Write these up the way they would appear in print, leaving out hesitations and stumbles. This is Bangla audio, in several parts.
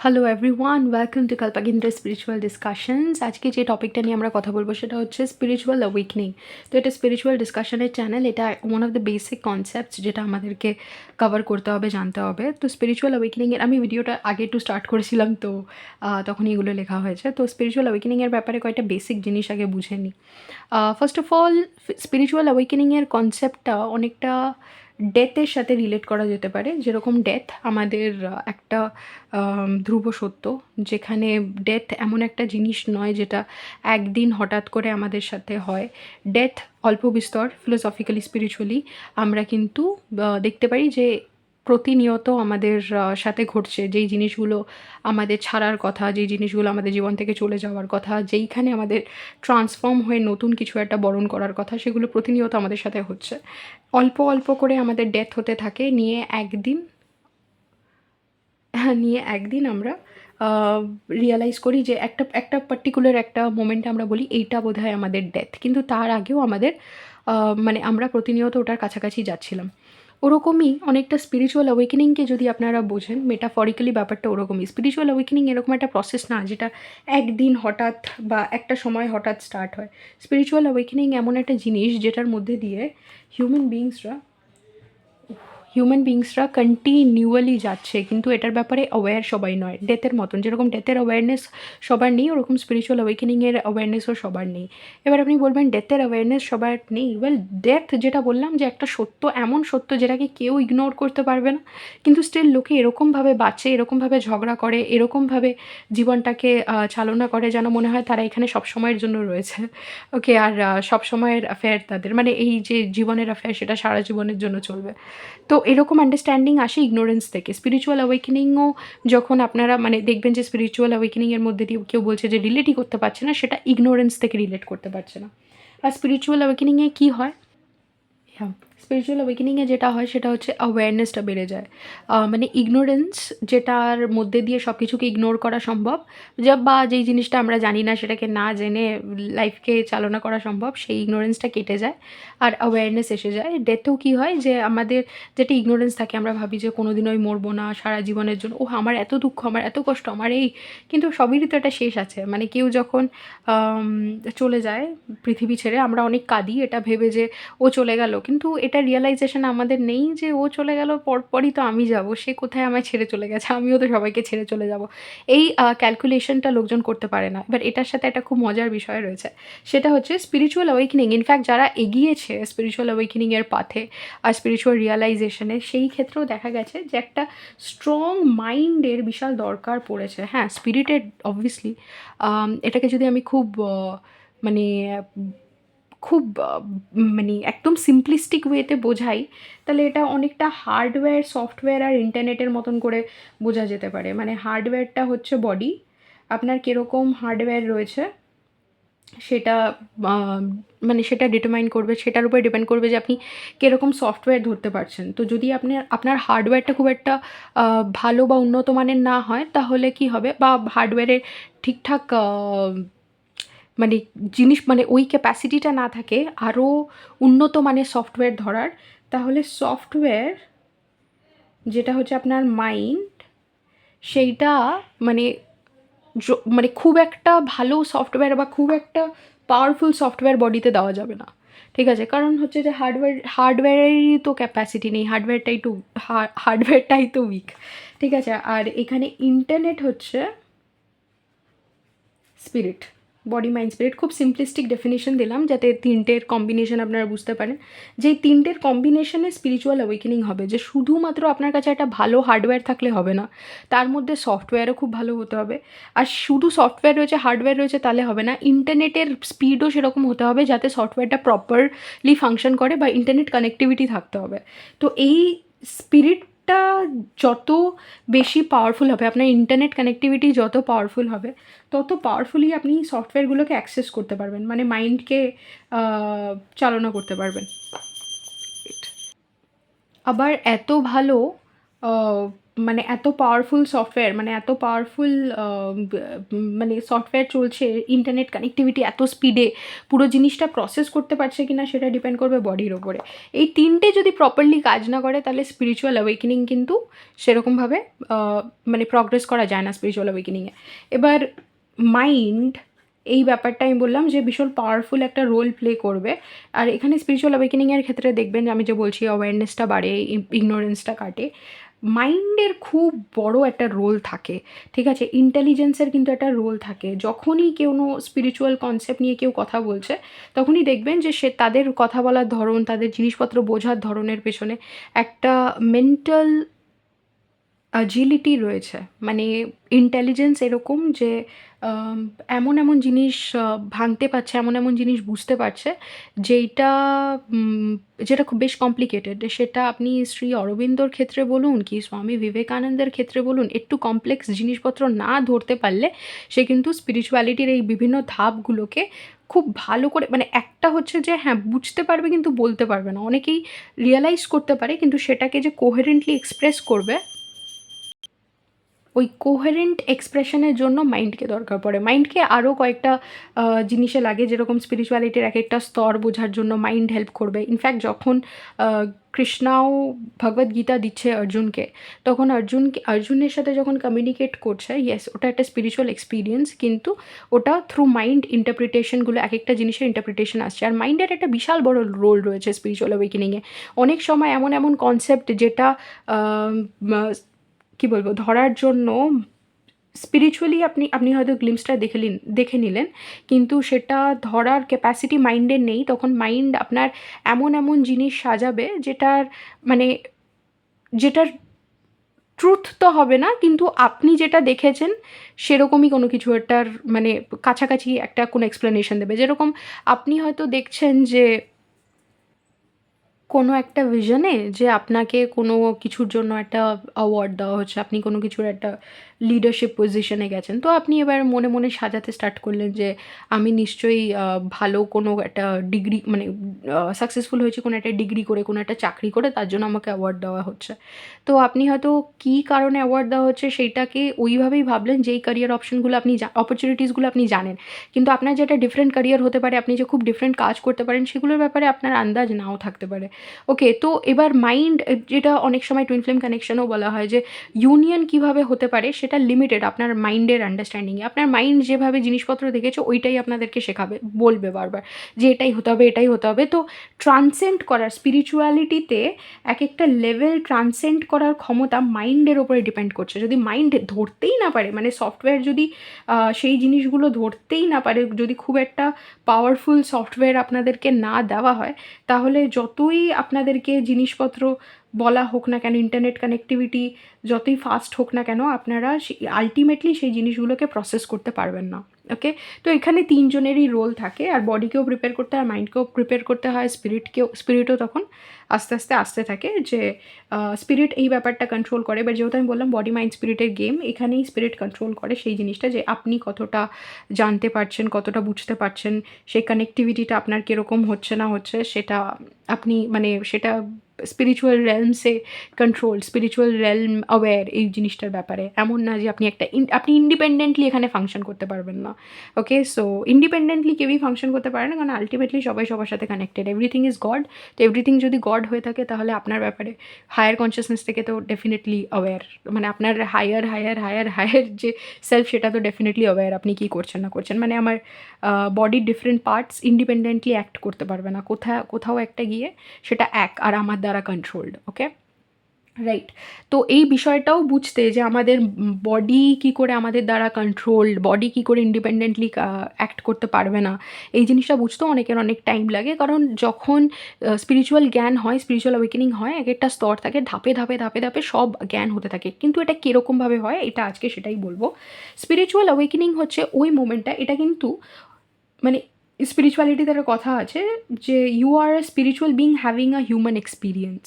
হ্যালো এভরিওয়ান, ওয়েলকাম টু কল্পগিন্দ্রা স্পিরিচুয়াল ডিসকাশনস। আজকে যে টপিকটা নিয়ে আমরা কথা বলবো সেটা হচ্ছে স্পিরিচুয়াল অ্যাওয়েকনিং। তো এটা স্পিরিচুয়াল ডিসকাশনের চ্যানেল। এটা one of the basic concepts যেটা আমাদেরকে কভার করতে হবে, জানতে হবে। তো স্পিরিচুয়াল অ্যাওয়েকনিংয়ের আমি ভিডিওটা আগে একটু স্টার্ট করেছিলাম, তো তখন এগুলো লেখা হয়েছে। তো স্পিরিচুয়াল অ্যাওয়েকনিংয়ের ব্যাপারে কয়েকটা বেসিক জিনিস আগে বুঝে নিই। ফার্স্ট অফ অল, স্পিরিচুয়াল অ্যাওয়েকেনিংয়ের কনসেপ্টটা অনেকটা ডেথের সাথে রিলেট করা যেতে পারে। যেরকম ডেথ আমাদের একটা ধ্রুব সত্য, যেখানে ডেথ এমন একটা জিনিস নয় যেটা একদিন হঠাৎ করে আমাদের সাথে হয়। ডেথ অল্প বিস্তর ফিলোসফিক্যালি স্পিরিচুয়ালি আমরা কিন্তু দেখতে পারি যে প্রতিনিয়ত আমাদের সাথে ঘটছে। যেই জিনিসগুলো আমাদের ছাড়ার কথা, যেই জিনিসগুলো আমাদের জীবন থেকে চলে যাওয়ার কথা, যেইখানে আমাদের ট্রান্সফর্ম হয়ে নতুন কিছু একটা বরণ করার কথা, সেগুলো প্রতিনিয়ত আমাদের সাথে হচ্ছে। অল্প অল্প করে আমাদের ডেথ হতে থাকে, নিয়ে একদিন আমরা রিয়ালাইজ করি যে একটা পার্টিকুলার একটা মোমেন্টে আমরা বলি এইটা বোধহয় আমাদের ডেথ, কিন্তু তার আগেও আমাদের মানে আমরা প্রতিনিয়ত ওটার কাছাকাছি যাচ্ছিলাম। ওরকমই অনেকটা স্পিরিচুয়াল অ্যাওয়েকেনিংকে যদি আপনারা বোঝেন, মেটাফরিক্যালি ব্যাপারটা ওরকমই। স্পিরিচুয়াল অ্যাওয়েকেনিং এরকম একটা প্রসেস না যেটা একদিন হঠাৎ বা একটা সময় হঠাৎ স্টার্ট হয়। স্পিরিচুয়াল অ্যাওয়েকেনিং এমন একটা জিনিস যেটার মধ্যে দিয়ে হিউম্যান বিংসরা কন্টিনিউয়ালি যাচ্ছে, কিন্তু এটার ব্যাপারে অ্যাওয়্যার সবাই নয়। ডেথের মতন, যেরকম ডেথের অ্যাওয়ারনেস সবার নেই, ওরকম স্পিরিচুয়াল অ্যাওয়েকেনিংয়ের অ্যাওয়ারনেসও সবার নেই। এবার আপনি বলবেন ডেথের অ্যাওয়ারনেস সবার নেই। ওয়েল, ডেথ যেটা বললাম যে একটা সত্য, এমন সত্য যেটাকে কেউ ইগনোর করতে পারবে না, কিন্তু স্টিল লোকে এরকমভাবে বাঁচে, এরকমভাবে ঝগড়া করে, এরকমভাবে জীবনটাকে চালনা করে যেন মনে হয় তারা এখানে সবসময়ের জন্য রয়েছে। ওকে, আর সবসময়ের অ্যাফেয়ার তাদের, মানে এই যে জীবনের অ্যাফেয়ার সেটা সারা জীবনের জন্য চলবে। তো এরকম আন্ডারস্ট্যান্ডিং আসে ইগনোরেন্স থেকে। স্পিরিচুয়াল অ্যাওয়েকেনিংও যখন আপনারা মানে দেখবেন যে স্পিরিচুয়াল অ্যাওয়েকেনিংয়ের মধ্যে দিয়ে কেউ বলছে যে রিলেটই করতে পারছে না, সেটা ইগনোরেন্স থেকে রিলেট করতে পারছে না। আর স্পিরিচুয়াল অ্যাওয়েকেনিংয়ে কী হয়, হ্যাঁ, স্পিরিচুয়াল অ্যাওয়েকেনিংয়ে যেটা হয় সেটা হচ্ছে অ্যাওয়ারনেসটা বেড়ে যায়। মানে ইগনোরেন্স, যেটার মধ্যে দিয়ে সব কিছুকে ইগনোর করা সম্ভব, বা যেই জিনিসটা আমরা জানি না সেটাকে না জেনে লাইফকে চালনা করা সম্ভব, সেই ইগনোরেন্সটা কেটে যায় আর অ্যাওয়ারনেস এসে যায়। ডেথেও কী হয় যে আমাদের যেটা ইগনোরেন্স থাকে, আমরা ভাবি যে কোনো দিনই মরবো না, সারা জীবনের জন্য ও আমার এত দুঃখ, আমার এত কষ্ট, আমার এই, কিন্তু সবেরই তো একটা শেষ আছে। মানে কেউ যখন চলে যায় পৃথিবী ছেড়ে, আমরা অনেক কাঁদি এটা ভেবে যে ও চলে গেল, কিন্তু এটা রিয়ালাইজেশন আমাদের নেই যে ও চলে গেল পরপরই তো আমি যাব, সে কোথায় আমায় ছেড়ে চলে গেছে, আমিও তো সবাইকে ছেড়ে চলে যাব। এই ক্যালকুলেশনটা লোকজন করতে পারে না। এবার এটার সাথে একটা খুব মজার বিষয় রয়েছে, সেটা হচ্ছে স্পিরিচুয়াল অ্যাওয়েকেনিং। ইনফ্যাক্ট যারা এগিয়েছে স্পিরিচুয়াল অ্যাওয়েকেনিংয়ের পাথে আর স্পিরিচুয়াল রিয়ালাইজেশনে, সেই ক্ষেত্রেও দেখা গেছে যে একটা স্ট্রং মাইন্ডের বিশাল দরকার পড়েছে। হ্যাঁ, স্পিরিটেড অবভিয়াসলি, এটাকে যদি আমি মানে খুব মানে একদম সিম্পলিস্টিক ওয়েতে বোঝাই, তাহলে এটা অনেকটা হার্ডওয়্যার, সফটওয়্যার আর ইন্টারনেটের মতন করে বোঝা যেতে পারে। মানে হার্ডওয়্যারটা হচ্ছে বডি, আপনার কীরকম হার্ডওয়্যার রয়েছে সেটা মানে সেটা ডিটারমাইন করবে, সেটার উপরে ডিপেন্ড করবে যে আপনি কীরকম সফটওয়্যার ধরতে পারছেন। তো যদি আপনার হার্ডওয়্যারটা খুব একটা ভালো বা উন্নত মানের না হয়, তাহলে কি হবে, বা হার্ডওয়্যারের ঠিকঠাক মানে জিনিস, মানে ওই ক্যাপাসিটিটা না থাকে আরও উন্নত মানের সফটওয়্যার ধরার, তাহলে সফটওয়্যার যেটা হচ্ছে আপনার মাইন্ড, সেইটা মানে মানে খুব একটা ভালো সফটওয়্যার বা খুব একটা পাওয়ারফুল সফটওয়্যার বডিতে দেওয়া যাবে না। ঠিক আছে, কারণ হচ্ছে যে হার্ডওয়্যারেরই তো ক্যাপাসিটি নেই, হার্ডওয়্যারটাই তো উইক। ঠিক আছে, আর এখানে ইন্টারনেট হচ্ছে স্পিরিট, বডি মাইন্ড স্পিরিট। খুব সিম্পলিস্টিক ডেফিনেশন দিলাম যাতে তিনটের কম্বিনেশন আপনারা বুঝতে পারেন। যেই তিনটের কম্বিনেশনে স্পিরিচুয়াল অ্যাওয়েকেনিং হবে, যে শুধুমাত্র আপনার কাছে একটা ভালো হার্ডওয়্যার থাকলে হবে না, তার মধ্যে সফটওয়্যারও খুব ভালো হতে হবে। আর শুধু সফটওয়্যার রয়েছে, হার্ডওয়্যার রয়েছে, তাহলে হবে না। ইন্টারনেটের স্পিডও সেরকম হতে হবে যাতে সফটওয়্যারটা প্রপারলি ফাংশন করে, বা ইন্টারনেট কানেক্টিভিটি থাকতে হবে। তো এই স্পিরিটটা যত বেশি পাওয়ারফুল হবে, আপনার ইন্টারনেট কানেক্টিভিটি যত পাওয়ারফুল হবে, তত পাওয়ারফুলি আপনি সফটওয়্যারগুলোকে অ্যাক্সেস করতে পারবেন, মানে মাইন্ডকে চালনা করতে পারবেন। আবার এত ভালো মানে এত পাওয়ারফুল সফটওয়্যার, মানে এত পাওয়ারফুল মানে সফটওয়্যার চলছে, ইন্টারনেট কানেক্টিভিটি এত স্পিডে পুরো জিনিসটা প্রসেস করতে পারছে কিনা সেটা ডিপেন্ড করবে বডির ওপরে। এই তিনটে যদি প্রপারলি কাজ না করে তাহলে স্পিরিচুয়াল অ্যাওয়েকেনিং কিন্তু সেরকমভাবে মানে প্রগ্রেস করা যায় না স্পিরিচুয়াল অ্যাওয়েকেনিংয়ে। এবার মাইন্ড, এই ব্যাপারটা আমি বললাম যে ভীষণ পাওয়ারফুল একটা রোল প্লে করবে। আর এখানে স্পিরিচুয়াল অ্যাওয়েকেনিংয়ের ক্ষেত্রে দেখবেন যে আমি যে বলছি অ্যাওয়ারনেসটা বাড়ে, ইগনোরেন্সটা কাটে, মাইন্ডের খুব বড় একটা রোল থাকে, ঠিক আছে? ইন্টেলিজেন্সের কিন্তু একটা রোল থাকে। যখনই কোনো স্পিরিচুয়াল কনসেপ্ট নিয়ে কেউ কথা বলছে তখনই দেখবেন যে সে তাদের কথা বলার ধরন, তাদের জিনিসপত্র বোঝার ধরনের পেছনে একটা মেন্টাল অ্যাজিলিটি রয়েছে। মানে ইন্টেলিজেন্স এরকম যে আম এমন, এমন জিনিস ভাঙতে পারছে, এমন, এমন জিনিস বুঝতে পারছে যেইটা যেটা খুব বেশ কমপ্লিকেটেড। সেটা আপনি শ্রী অরবিন্দর ক্ষেত্রে বলুন কি স্বামী বিবেকানন্দের ক্ষেত্রে বলুন, একটু কমপ্লেক্স জিনিসপত্র না ধরতে পারলে সে কিন্তু স্পিরিচুয়ালিটির এই বিভিন্ন ধাপগুলোকে খুব ভালো করে, মানে একটা হচ্ছে যে হ্যাঁ, বুঝতে পারবে কিন্তু বলতে পারবে না। অনেকেই রিয়ালাইজ করতে পারে কিন্তু সেটাকে যে কোহেরেন্টলি এক্সপ্রেস করবে, ওই কোহেরেন্ট এক্সপ্রেশনের জন্য মাইন্ডকে দরকার পড়ে। মাইন্ডকে আরও কয়েকটা জিনিসে লাগে, যেরকম স্পিরিচুয়ালিটির এক একটা স্তর বোঝার জন্য মাইন্ড হেল্প করবে। ইনফ্যাক্ট যখন কৃষ্ণাও ভগবদ্গীতা দিচ্ছে অর্জুনকে, তখন অর্জুনের সাথে যখন কমিউনিকেট করছে, ইয়েস ওটা একটা স্পিরিচুয়াল এক্সপিরিয়েন্স, কিন্তু ওটা থ্রু মাইন্ড ইন্টারপ্রিটেশনগুলো, এক একটা জিনিসের ইন্টারপ্রিটেশন আসছে। আর মাইন্ডের একটা বিশাল বড় রোল রয়েছে স্পিরিচুয়াল অ্যাওয়েকেনিংয়ে। অনেক সময় এমন এমন কনসেপ্ট যেটা কী বলবো, ধরার জন্য স্পিরিচুয়ালি আপনি হয়তো গ্লিম্সটা দেখে নিলেন, কিন্তু সেটা ধরার ক্যাপাসিটি মাইন্ডের নেই। তখন মাইন্ড আপনার এমন, এমন জিনিস সাজাবে মানে যেটার ট্রুথ তো হবে না, কিন্তু আপনি যেটা দেখেছেন সেরকমই কোনো কিছু একটার মানে কাছাকাছি একটা কোনো এক্সপ্লেনেশন দেবে। যেরকম আপনি হয়তো দেখছেন যে কোনো একটা ভিশনে যে আপনাকে কোনো কিছুর জন্য একটা অ্যাওয়ার্ড দেওয়া হচ্ছে, আপনি কোনো কিছুর একটা লিডারশিপ পজিশনে গেছেন। তো আপনি এবার মনে, মনে সাজাতে স্টার্ট করলেন যে আমি নিশ্চয়ই ভালো কোনো একটা ডিগ্রি, মানে সাকসেসফুল হয়েছি কোনো একটা ডিগ্রি করে, কোনো একটা চাকরি করে, তার জন্য আমাকে অ্যাওয়ার্ড দেওয়া হচ্ছে। তো আপনি হয়তো কী কারণে অ্যাওয়ার্ড দেওয়া হচ্ছে সেইটাকে ওইভাবেই ভাবলেন যেই ক্যারিয়ার অপশনগুলো আপনি অপরচুনিটিসগুলো আপনি জানেন। কিন্তু আপনার যেটা ডিফারেন্ট ক্যারিয়ার হতে পারে, আপনি যে খুব ডিফারেন্ট কাজ করতে পারেন সেগুলোর ব্যাপারে আপনার আন্দাজ নাও থাকতে পারে। ওকে, তো এবার মাইন্ড, যেটা অনেক সময় টুইন ফ্লেম কানেকশনও বলা হয়, যে ইউনিয়ন কীভাবে হতে পারে সেটা লিমিটেড আপনার মাইন্ডের আন্ডারস্ট্যান্ডিংয়ে। আপনার মাইন্ড যেভাবে জিনিসপত্র দেখেছে ওইটাই আপনাদেরকে শেখাবে, বলবে বারবার যে এটাই হতে হবে, এটাই হতে হবে। তো ট্রান্সেন্ড করার, স্পিরিচুয়ালিটিতে এক একটা লেভেল ট্রান্সেন্ড করার ক্ষমতা মাইন্ডের ওপরে ডিপেন্ড করছে। যদি মাইন্ড ধরতেই না পারে, মানে সফটওয়্যার যদি সেই জিনিসগুলো ধরতেই না পারে, যদি খুব একটা পাওয়ারফুল সফটওয়্যার আপনাদেরকে না দেওয়া হয়, তাহলে যতই আপনাদেরকে জিনিসপত্র বলা হোক না কেন, ইন্টারনেট কানেক্টিভিটি যতই ফাস্ট হোক না কেন, আপনারা আলটিমেটলি সেই জিনিসগুলোকে প্রসেস করতে পারবেন না। ওকে, তো এখানে তিনজনেরই রোল থাকে, আর বডিকেও প্রিপেয়ার করতে হয়, মাইন্ডকেও প্রিপেয়ার করতে হয়, স্পিরিটও তখন আস্তে আস্তে আসতে থাকে, যে স্পিরিট এই ব্যাপারটা কন্ট্রোল করে। এবার যেহেতু আমি বললাম বডি মাইন্ড স্পিরিটের গেম, এখানেই স্পিরিট কন্ট্রোল করে সেই জিনিসটা, যে আপনি কতটা জানতে পারছেন, কতটা বুঝতে পারছেন, সেই কানেক্টিভিটিটা আপনার কীরকম হচ্ছে না হচ্ছে, সেটা আপনি মানে সেটা স্পিরিচুয়াল রেলমসে কন্ট্রোল, স্পিরিচুয়াল রেলম অ্যাওয়্যার এই জিনিসটার ব্যাপারে। এমন না যে আপনি ইন্ডিপেন্ডেন্টলি এখানে ফাংশন করতে পারবেন না। ওকে, সো ইন্ডিপেন্ডেন্টলি কেউই ফাংশন করতে পারে না, কারণ আলটিমেটলি সবাই সবার সাথে কানেক্টেড। Everything is god. তো এভরিথিং যদি গড হয়ে থাকে তাহলে আপনার ব্যাপারে হায়ার কনসিয়াসনেস থেকে তো ডেফিনেটলি অ্যাওয়্যার, মানে আপনার হায়ার যে সেলফ, সেটা তো ডেফিনেটলি অ্যাওয়্যার আপনি কী করছেন না করছেন। মানে আমার বডির ডিফারেন্ট পার্টস ইন্ডিপেন্ডেন্টলি অ্যাক্ট করতে পারবে না, কোথাও একটা গিয়ে সেটা আর আমার দ্বারা কন্ট্রোলড। ওকে, রাইট। তো এই বিষয়টাও বুঝতে, যে আমাদের বডি কী করে আমাদের দ্বারা কন্ট্রোলড, বডি কী করে ইন্ডিপেন্ডেন্টলি অ্যাক্ট করতে পারবে না, এই জিনিসটা বুঝতেও অনেকের অনেক টাইম লাগে। কারণ যখন স্পিরিচুয়াল জ্ঞান হয়, স্পিরিচুয়াল অ্যাওয়েকেনিং হয়, এক একটা স্তর থাকে, ধাপে ধাপে ধাপে ধাপে সব জ্ঞান হতে থাকে। কিন্তু এটা কীরকমভাবে হয়, এটা আজকে সেটাই বলবো। স্পিরিচুয়াল অ্যাওয়েকেনিং হচ্ছে ওই মোমেন্টটা, এটা কিন্তু মানে স্পিরিচুয়ালিটিতে একটা কথা আছে যে you are a spiritual being having a human experience,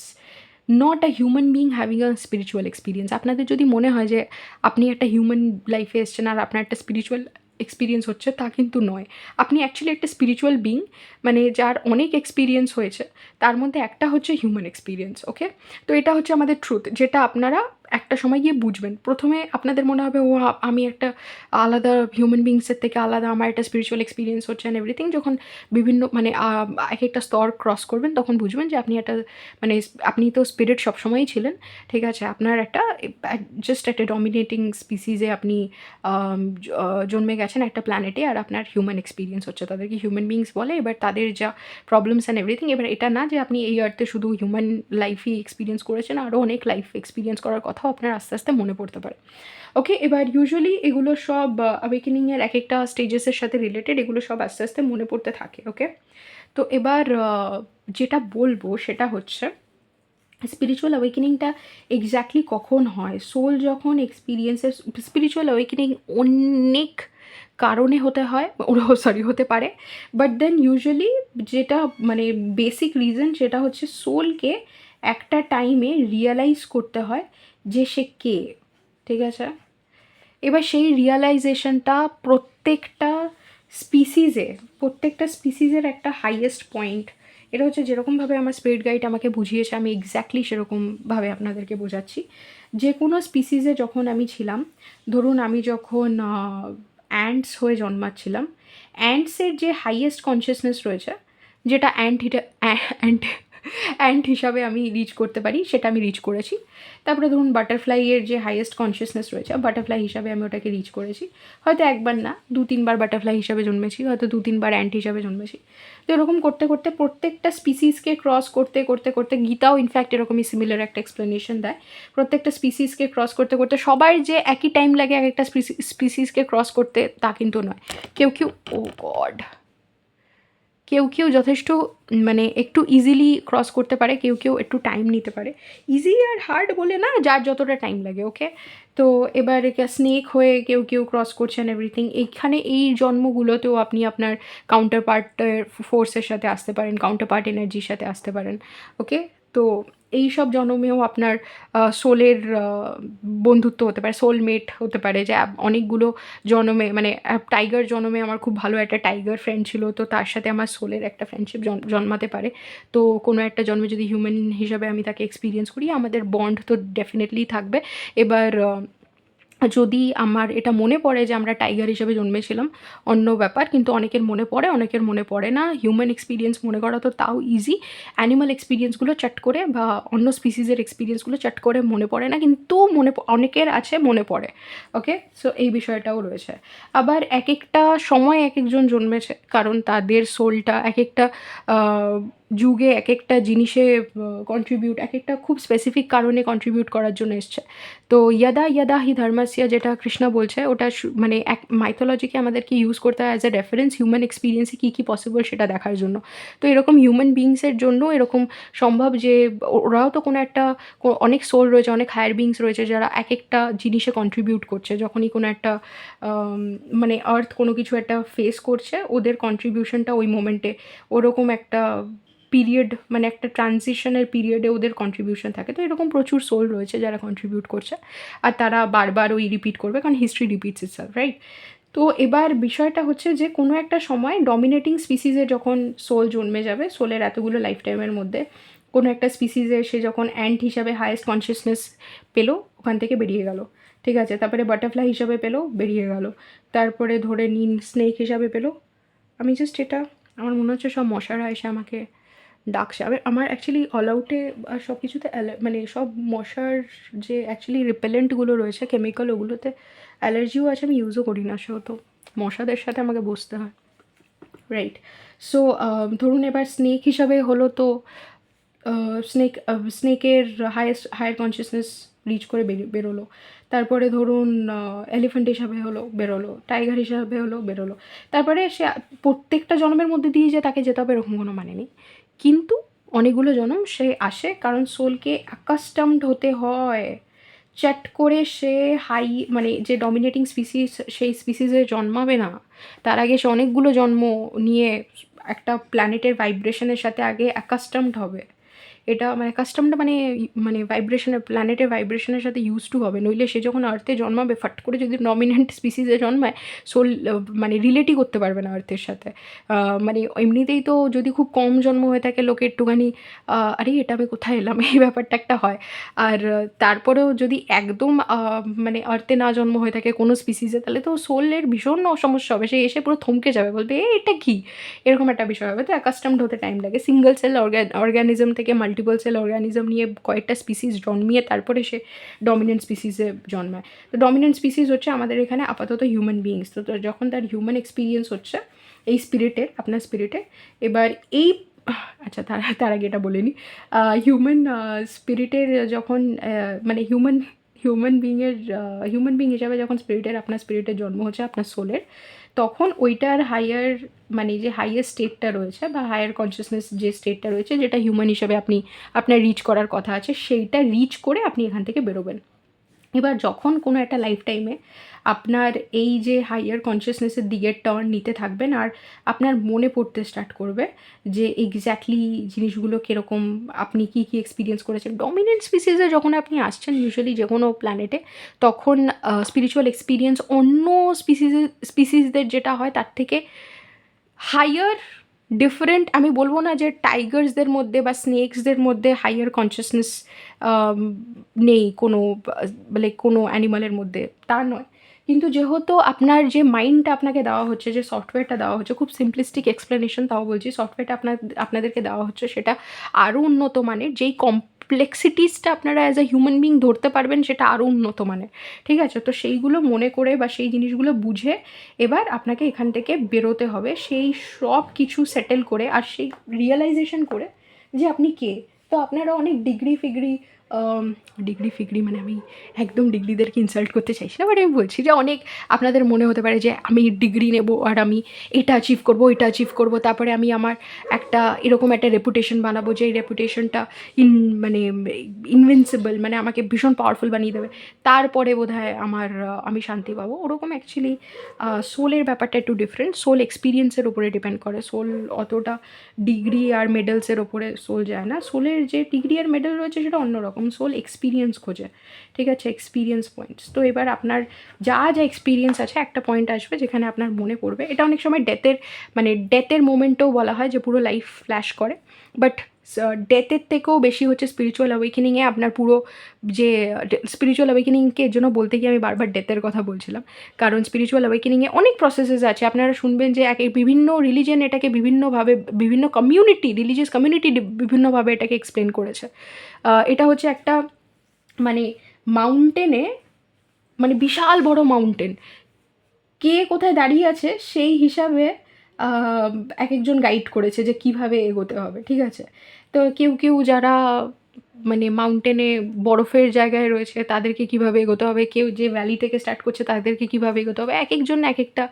not a human being having a spiritual experience. আপনাদের যদি মনে হয় যে আপনি একটা হিউম্যান লাইফে এসছেন আর আপনার একটা স্পিরিচুয়াল এক্সপিরিয়েন্স হচ্ছে, তা কিন্তু নয়। আপনি অ্যাকচুয়ালি একটা স্পিরিচুয়াল বিং, মানে যার অনেক এক্সপিরিয়েন্স হয়েছে, তার মধ্যে একটা হচ্ছে হিউম্যান এক্সপিরিয়েন্স। ওকে, তো এটা হচ্ছে আমাদের ট্রুথ, যেটা আপনারা একটা সময় গিয়ে বুঝবেন। প্রথমে আপনাদের মনে হবে আমি একটা আলাদা হিউম্যান বিংসের থেকে আলাদা, আমার একটা স্পিরিচুয়াল এক্সপিরিয়েন্স হচ্ছে অ্যান্ড এভরিথিং। যখন বিভিন্ন মানে এক একটা স্তর ক্রস করবেন তখন বুঝবেন যে আপনি একটা মানে আপনি তো স্পিরিট সবসময়ই ছিলেন, ঠিক আছে? আপনার একটা জাস্ট একটা ডমিনেটিং স্পিসিসে আপনি জন্মে গেছেন একটা প্ল্যানেটে, আর আপনার হিউম্যান এক্সপিরিয়েন্স হচ্ছে, তাদেরকে হিউম্যান বিংস বলে। এবার তাদের যা প্রবলেমস অ্যান্ড এভরিথিং, এবার এটা না যে আপনি এই আর্থে শুধু হিউম্যান লাইফই এক্সপিরিয়েন্স করেছেন, আরও অনেক লাইফ এক্সপিরিয়েন্স করার কথাও আপনার আস্তে আস্তে মনে পড়তে পারে। ওকে, এবার ইউজুয়ালি এগুলো সব অ্যাওয়েকেনিংয়ের এক একটা স্টেজেসের সাথে রিলেটেড, এগুলো সব আস্তে আস্তে মনে পড়তে থাকে। ওকে, তো এবার যেটা বলবো সেটা হচ্ছে স্পিরিচুয়াল অ্যাওয়েকেনিংটা এক্স্যাক্টলি কখন হয়। সোল যখন এক্সপিরিয়েন্সের স্পিরিচুয়াল অ্যাওয়েকেনিং অনেক কারণে হতে হয়, হতে পারে, বাট দেন ইউজুয়ালি যেটা মানে বেসিক রিজন সেটা হচ্ছে সোলকে একটা টাইমে রিয়ালাইজ করতে হয় যে সে কে, ঠিক আছে? এবার সেই রিয়ালাইজেশনটা প্রত্যেকটা স্পিসিসের একটা হাইয়েস্ট পয়েন্ট। এটা হচ্ছে যেরকমভাবে আমার স্পিরিট গাইড আমাকে বুঝিয়েছে, আমি এক্স্যাক্টলি সেরকমভাবে আপনাদেরকে বোঝাচ্ছি। যে কোনো স্পিসিসে যখন আমি ছিলাম, ধরুন আমি যখন অ্যান্টস হয়ে জন্মাচ্ছিলাম, অ্যান্টসের যে হাইয়েস্ট কনসিয়াসনেস রয়েছে, যেটা অ্যান্ট হিসাবে আমি রিচ করতে পারি, সেটা আমি রিচ করেছি। তারপরে ধরুন বাটারফ্লাইয়ের যে হাইয়েস্ট কনসিয়াসনেস রয়েছে, বাটারফ্লাই হিসাবে আমি ওটাকে রিচ করেছি। হয়তো একবার না, 2-3 বার বাটারফ্লাই হিসাবে জন্মেছি, হয়তো 2-3 বার অ্যান্ট হিসাবে জন্মেছি। তো এরকম করতে করতে প্রত্যেকটা স্পিসিসকে ক্রস করতে করতে করতে, গীতাও ইনফ্যাক্ট এরকমই সিমিলার একটা এক্সপ্লেনেশন দেয়। প্রত্যেকটা স্পিসিসকে ক্রস করতে করতে, সবার যে একই টাইম লাগে এক একটা স্পিসিসকে ক্রস করতে তা কিন্তু নয়। কেউ ও গড, কেউ যথেষ্ট মানে একটু ইজিলি ক্রস করতে পারে, কেউ একটু টাইম নিতে পারে। ইজি আর হার্ড বলে না, যার যতটা টাইম লাগে। ওকে, তো এবার স্নেক হয়ে কেউ ক্রস করছেন এভরিথিং। এইখানে এই জন্মগুলোতেও আপনি আপনার কাউন্টার পার্টের ফোর্সের সাথে আসতে পারেন, কাউন্টার পার্ট এনার্জির সাথে আসতে পারেন। ওকে, তো এই সব জন্মেও আপনার সোলের বন্ধুত্ব হতে পারে, সোলমেট হতে পারে। যে অনেকগুলো জন্মে মানে টাইগার জন্মে আমার খুব ভালো একটা টাইগার ফ্রেন্ড ছিল, তো তার সাথে আমার সোলের একটা ফ্রেন্ডশিপ জন্মাতে পারে। তো কোনো একটা জন্মে যদি হিউম্যান হিসাবে আমি তাকে এক্সপিরিয়েন্স করি, আমাদের বন্ড তো ডেফিনেটলি থাকবে। এবার যদি আমার এটা মনে পড়ে যে আমরা টাইগার হিসেবে জন্মেছিলাম, অন্য ব্যাপার, কিন্তু অনেকের মনে পড়ে, অনেকের মনে পড়ে না। হিউম্যান এক্সপিরিয়েন্স মনে করা তো তাও ইজি, অ্যানিমাল এক্সপিরিয়েন্সগুলো চট করে বা অন্য স্পিসিসের এক্সপিরিয়েন্সগুলো চট করে মনে পড়ে না, কিন্তু অনেকের আছে মনে পড়ে। ওকে, সো এই বিষয়টাও রয়েছে। আবার এক একটা সময় এক একজন জন্মেছে, কারণ তাদের সোলটা এক একটা যুগে এক একটা জিনিসে কন্ট্রিবিউট, এক একটা খুব স্পেসিফিক কারণে কন্ট্রিবিউট করার জন্য এসছে। তো ইয়াদা ইয়াদা হি ধর্মাস্য, যেটা কৃষ্ণ বলছে, ওটা মানে এক মাইথোলজিকে আমাদেরকে ইউজ করতে হয় অ্যাজ এ রেফারেন্স হিউম্যান এক্সপিরিয়েন্সে কী কী পসিবল সেটা দেখার জন্য। তো এরকম হিউম্যান বিংসের জন্য এরকম সম্ভব যে ওরাও তো কোনো একটা অনেক সোল রয়েছে, অনেক হায়ার বিংস রয়েছে যারা এক একটা জিনিসে কন্ট্রিবিউট করছে। যখনই কোনো একটা মানে আর্থ কোনো কিছু একটা ফেস করছে, ওদের কন্ট্রিবিউশনটা ওই মোমেন্টে ওরকম একটা পিরিয়ড, মানে একটা ট্রানজিশনের পিরিয়ডে ওদের কন্ট্রিবিউশন থাকে। তো এরকম প্রচুর সোল রয়েছে যারা কন্ট্রিবিউট করছে, আর তারা বারবার ওই রিপিট করবে, কারণ হিস্ট্রি রিপিটস ইটসেলফ, রাইট? তো এবার বিষয়টা হচ্ছে যে কোনো একটা সময় ডমিনেটিং স্পিসিসে যখন সোল জন্মে যাবে, সোলের এতগুলো লাইফ টাইমের মধ্যে কোনো একটা স্পিসিসে সে যখন অ্যান্ট হিসাবে হায়েস্ট কনসিয়াসনেস পেলো, ওখান থেকে বেরিয়ে গেল, ঠিক আছে? তারপরে বাটারফ্লাই হিসাবে পেলো, বেরিয়ে গেল। তারপরে ধরে নিন স্নেক হিসাবে পেলো। আমি জাস্ট এটা, আমার মনে হচ্ছে সব মশারা এসে আমাকে ডাকছে। আমার অ্যাকচুয়ালি অল আউটে আর সব কিছুতে মানে সব মশার যে অ্যাকচুয়ালি রিপেলেন্টগুলো রয়েছে কেমিক্যাল, ওগুলোতে অ্যালার্জিও আছে, আমি ইউজও করি না, তো মশাদের সাথে আমাকে বসতে হয়, রাইট? সো ধরুন এবার স্নেক হিসাবে হলো, তো স্নেকের হায়ার কনসিয়াসনেস রিচ করে বেরোলো। তারপরে ধরুন এলিফ্যান্ট হিসাবে হলো, বেরোলো। টাইগার হিসাবে হলো, বেরোলো। তারপরে সে প্রত্যেকটা জন্মের মধ্যে দিয়ে যে তাকে যেতে হবে এরকম কোনো মানে নেই, কিন্তু অনেকগুলো জন্ম সে আসে, কারণ সোলকে অ্যাকাস্টমড হতে হয়। চ্যাট করে সে মানে যে ডমিনেটিং স্পিসিস, সেই স্পিসিসে জন্মাবে না, তার আগে সে অনেকগুলো জন্ম নিয়ে একটা প্ল্যানেটের ভাইব্রেশনের সাথে আগে অ্যাকাস্টমড হবে। এটা মানে কাস্টমটা মানে মানে ভাইব্রেশনের প্ল্যানেটের ভাইব্রেশনের সাথে ইউজ টু হবে, নইলে সে যখন আর্থে জন্মাবে ফট করে যদি ডমিনেন্ট স্পিসিসে জন্মায় সোল মানে রিলেটই করতে পারবে না আর্থের সাথে। মানে এমনিতেই তো যদি খুব কম জন্ম হয়ে থাকে লোকে একটুখানি আরে এটা আমি কোথায় এলাম এই ব্যাপারটা একটা হয়। আর তারপরেও যদি একদম মানে আর্থে না জন্ম হয়ে থাকে কোনো স্পিসিসে, তাহলে তো সোলের ভীষণ সমস্যা হবে, সে এসে পুরো থমকে যাবে, বলবে এটা কী, এরকম একটা বিষয় হবে। তো অ্যাকাস্টমড হতে টাইম লাগে। সিঙ্গেল সেল অর্গানিজম থেকে মাল্টিপল সেল অর্গানিজম নিয়ে কয়েকটা স্পিসিস জন্মিয়ে তারপরে সে ডমিনেন্ট স্পিসিসে জন্মায়। তো ডমিনেন্ট স্পিসিস হচ্ছে আমাদের এখানে আপাতত হিউম্যান বিইংস। তো যখন তার হিউম্যান এক্সপিরিয়েন্স হচ্ছে এই স্পিরিটের, আপনার স্পিরিটের, এবার এই আচ্ছা তার তার আগে এটা বলে নিই, হিউম্যান স্পিরিটের যখন মানে হিউম্যান বিইং হিসাবে যখন আপনার স্পিরিটের জন্ম হচ্ছে, আপনার সোলের, তখন ওইটার হাইয়ার মানে যে হাইয়ার স্টেটটা রয়েছে বা হায়ার কনসিয়াসনেস যে স্টেটটা রয়েছে, যেটা হিউম্যান হিসাবে আপনার রিচ করার কথা আছে, সেইটা রিচ করে আপনি এখান থেকে বেরোবেন। এবার যখন কোনো একটা লাইফ টাইমে আপনার এই যে হাইয়ার কনসিয়াসনেসের দিকের টার্ন নিতে থাকবেন, আর আপনার মনে পড়তে স্টার্ট করবে যে এক্স্যাক্টলি জিনিসগুলো কীরকম, আপনি কী কী এক্সপিরিয়েন্স করেছেন। ডমিনেন্ট স্পিসিসে যখন আপনি আসছেন ইউজুয়ালি যে কোনো প্ল্যানেটে, তখন স্পিরিচুয়াল এক্সপিরিয়েন্স অন্য স্পিসিসদের যেটা হয় তার থেকে হাইয়ার ডিফারেন্ট। আমি বলবো না যে টাইগার্সদের মধ্যে বা স্নেকসদের মধ্যে হাইয়ার কনসিয়াসনেস নেই কোনো, লাইক কোনো অ্যানিমালের মধ্যে, তা নয়। কিন্তু যেহেতু আপনার যে মাইন্ডটা আপনাকে দেওয়া হচ্ছে, যে সফটওয়্যারটা দেওয়া হচ্ছে, খুব সিম্পলিস্টিক এক্সপ্লেনেশন তাও বলছি, সফটওয়্যারটা আপনাদেরকে দেওয়া হচ্ছে সেটা আরও উন্নত মানের, যেই কমপ্লেক্সিটিসটা আপনারা অ্যাজ আ হিউম্যান বিইং ধরতে পারবেন সেটা আরও উন্নত মানের, ঠিক আছে? তো সেইগুলো মনে করে বা সেই জিনিসগুলো বুঝে এবার আপনাকে এখান থেকে বেরোতে হবে, সেই সব কিছু সেটেল করে আর সেই রিয়েলাইজেশন করে যে আপনি কে। তো আপনারা অনেক ডিগ্রি ফিগ্রি মানে আমি একদম ডিগ্রিদেরকে ইনসাল্ট করতে চাইছি না, বাট আমি বলছি যে অনেক আপনাদের মনে হতে পারে যে আমি ডিগ্রি নেব আর আমি এটা অ্যাচিভ করবো, ওইটা অ্যাচিভ করবো, তারপরে আমি আমার একটা এরকম একটা রেপুটেশন বানাবো যে এই রেপুটেশনটা মানে ইনভিনসিবল, মানে আমাকে ভীষণ পাওয়ারফুল বানিয়ে দেবে, তারপরে বোধহয় আমি শান্তি পাবো। ওরকম অ্যাকচুয়ালি সোলের ব্যাপারটা একটু ডিফারেন্ট। সোল এক্সপিরিয়েন্সের ওপরে ডিপেন্ড করে। সোল অতটা ডিগ্রি আর মেডেলসের ওপরে সোল যায় না। সোলের যে ডিগ্রি আর মেডেল রয়েছে সেটা অন্যরকম, সোল এক্সপিরিয়েন্স খোঁজে, ঠিক আছে? Experience points. তো এবার আপনার যা এক্সপিরিয়েন্স আছে, একটা পয়েন্ট আসবে যেখানে আপনার মনে পড়বে। এটা অনেক সময় ডেথের মোমেন্টেও বলা হয় যে পুরো লাইফ ফ্ল্যাশ করে, বাট ডেথের থেকেও বেশি হচ্ছে স্পিরিচুয়াল অ্যাওয়েকেনিংয়ে আপনার পুরো যে স্পিরিচুয়াল অ্যাওয়েকেনিংকে এর জন্য বলতে গিয়ে আমি বারবার ডেথের কথা বলছিলাম, কারণ স্পিরিচুয়াল অ্যাওয়েকেনিংয়ে অনেক প্রসেসেস আছে। আপনারা শুনবেন যে বিভিন্ন রিলিজিয়ন এটাকে বিভিন্নভাবে, বিভিন্ন কমিউনিটি, রিলিজিয়াস কমিউনিটি বিভিন্নভাবে এটাকে এক্সপ্লেন করেছে। এটা হচ্ছে একটা মানে মাউন্টেনে, মানে বিশাল বড় মাউন্টেন, কে কোথায় দাঁড়িয়ে আছে সেই হিসাবে এক একজন গাইড করেছে যে কীভাবে এগোতে হবে, ঠিক আছে? তো কেউ যারা মানে মাউন্টেনে বরফের জায়গায় রয়েছে তাদেরকে কীভাবে এগোতে হবে, কেউ যে ভ্যালি থেকে স্টার্ট করছে তাদেরকে কীভাবে এগোতে হবে, এক একজন এক একটা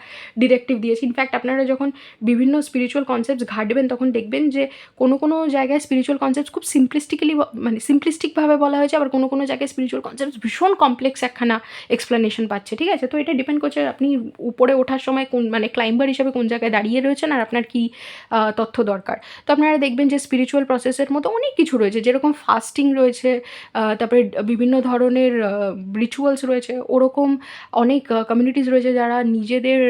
ডিরেক্টিভ দিয়েছে। ইনফ্যাক্ট আপনারা যখন বিভিন্ন স্পিরিচুয়াল কনসেপ্টস ঘাঁটবেন তখন দেখবেন যে কোনো জায়গায় স্পিরিচুয়াল কনসেপ্টস খুব মানে সিম্পলিস্টিকভাবে বলা হয়েছে, আবার কোনো জায়গায় স্পিরিচুয়াল কনসেপ্টস ভীষণ কমপ্লেক্স একখানা এক্সপ্লেনেশন পাচ্ছে, ঠিক আছে? তো এটা ডিপেন্ড করছে আপনি উপরে ওঠার সময় কোন মানে ক্লাইম্বার হিসাবে কোন জায়গায় দাঁড়িয়ে রয়েছেন আর আপনার কী তথ্য দরকার। তো আপনারা দেখবেন যে স্পিরিচুয়াল প্রসেসের মতো অনেক কিছু রয়েছে, যেরকম ফাস্টিং রয়েছে, তারপরে বিভিন্ন ধরনের রিচুয়ালস রয়েছে, ওরকম অনেক কমিউনিটিস রয়েছে যারা নিজেদের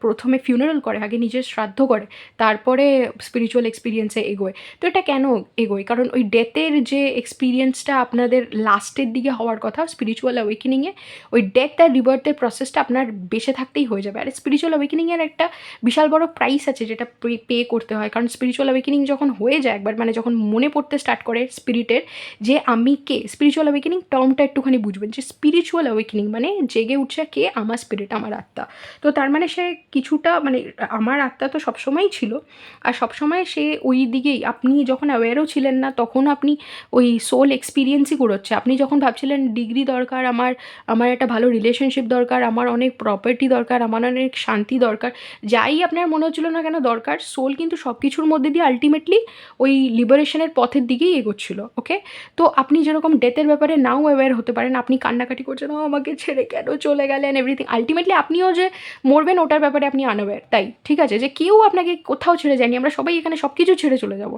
প্রথমে ফিউনারাল করে, আগে নিজের শ্রাদ্ধ করে, তারপরে স্পিরিচুয়াল এক্সপিরিয়েন্সে এগোয়। তো এটা কেন এগোয়? কারণ ওই ডেথের যে এক্সপিরিয়েন্সটা আপনাদের লাস্টের দিকে হওয়ার কথা স্পিরিচুয়াল অ্যাওয়েকেনিংয়ে, ওই ডেথ আর রিবার্থের প্রসেসটা আপনার বেঁচে থাকতেই হয়ে যাবে। আর স্পিরিচুয়াল অ্যাওয়েকেনিংয়ের একটা বিশাল বড় প্রাইস আছে যেটা পে করতে হয়, কারণ স্পিরিচুয়াল অ্যাওয়েকেনিং যখন হয়ে যায় একবার, মানে যখন মনে পড়তে স্টার্ট করে স্পিরিটের যে আমি কে, স্পিরিচুয়াল অ্যাওয়েকেনিং টার্মটা একটুখানি বুঝবেন যে স্পিরিচুয়াল অ্যাওয়েকেনিং মানে জেগে উঠছে কে, আমার স্পিরিট, আমার আত্মা। তো তার মানে সে কিছুটা মানে আমার আত্মা তো সবসময়ই ছিল, আর সবসময় সে ওই দিকেই, আপনি যখন অ্যাওয়্যারও ছিলেন না তখন আপনি ওই সোল এক্সপিরিয়েন্সই করছে। আপনি যখন ভাবছিলেন ডিগ্রি দরকার, আমার একটা ভালো রিলেশনশিপ দরকার, আমার অনেক প্রপার্টি দরকার, আমার অনেক শান্তি দরকার, যাই আপনার মনে হচ্ছিল না কেন দরকার, সোল কিন্তু সব কিছুর মধ্যে দিয়ে আলটিমেটলি ওই লিবারেশনের পথের দিকেই এগোচ্ছিল, ওকে? তো আপনি যেরকম ডেথের ব্যাপারে নাও অ্যাওয়্যার হতে পারেন, আপনি কান্নাকাটি করছেন, আমাকে ছেড়ে কেন চলে গেলেন এভরিথিং, আলটিমেটলি আপনিও যে মরবেন ওটার ব্যাপারে আপনি আনঅ্যাওয়্যার, তাই ঠিক আছে, যে কেউ আপনাকে কোথাও ছেড়ে যায়নি, আমরা সবাই এখানে সব কিছু ছেড়ে চলে যাব।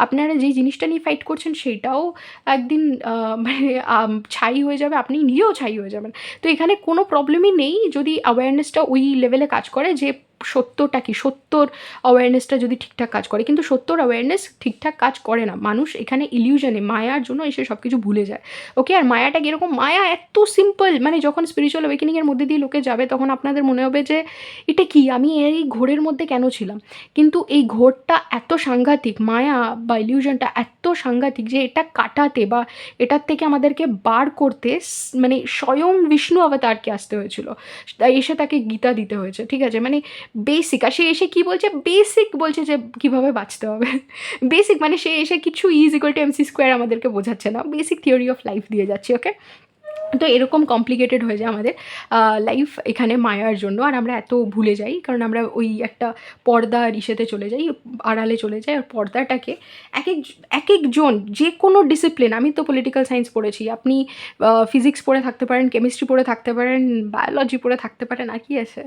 আপনারা যেই জিনিসটা নিয়ে ফাইট করছেন সেইটাও একদিন মানে ছাই হয়ে যাবে, আপনি নিজেও ছাই হয়ে যাবেন। তো এখানে কোনো প্রবলেমই নেই যদি অ্যাওয়ারনেসটা ওই লেভেলে কাজ করে, যে সত্যটা কি, সত্যর অ্যাওয়ারনেসটা যদি ঠিকঠাক কাজ করে। কিন্তু সত্যর অ্যাওয়ারনেস ঠিকঠাক কাজ করে না, মানুষ এখানে ইলিউশনে মায়ার জন্য এসে সব কিছু ভুলে যায়। ওকে, আর মায়াটা কীরকম, মায়া এত সিম্পল, মানে যখন স্পিরিচুয়াল অ্যাওয়েকেনিংয়ের মধ্যে দিয়ে লোকে যাবে তখন আপনাদের মনে হবে যে এটা কি, আমি এই ঘোরের মধ্যে কেন ছিলাম। কিন্তু এই ঘোরটা এত সাংঘাতিক, মায়া বা ইলিউশনটা এত সাংঘাতিক যে এটা কাটাতে বা এটার থেকে আমাদেরকে বার করতে মানে স্বয়ং বিষ্ণু অবতারকে আসতে হয়েছিল, এসে তাকে গীতা দিতে হয়েছে, ঠিক আছে, মানে বেসিক। আর সে এসে কী বলছে, বেসিক বলছে যে কীভাবে বাঁচতে হবে বেসিক, মানে সে এসে কিছু E=mc² আমাদেরকে বোঝাচ্ছে না, বেসিক থিওরি অফ লাইফ দিয়ে যাচ্ছে। ওকে, তো এরকম কমপ্লিকেটেড হয়ে যায় আমাদের লাইফ এখানে মায়ার জন্য, আর আমরা এত ভুলে যাই কারণ আমরা ওই একটা পর্দার ইসেতে চলে যাই, আড়ালে চলে যাই। আর পর্দাটাকে এক একজন যে কোনো ডিসিপ্লিন, আমি তো পলিটিক্যাল সায়েন্স পড়েছি, আপনি ফিজিক্স পড়ে থাকতে পারেন, কেমিস্ট্রি পড়ে থাকতে পারেন, বায়োলজি পড়ে থাকতে পারেন, আর কি আছে,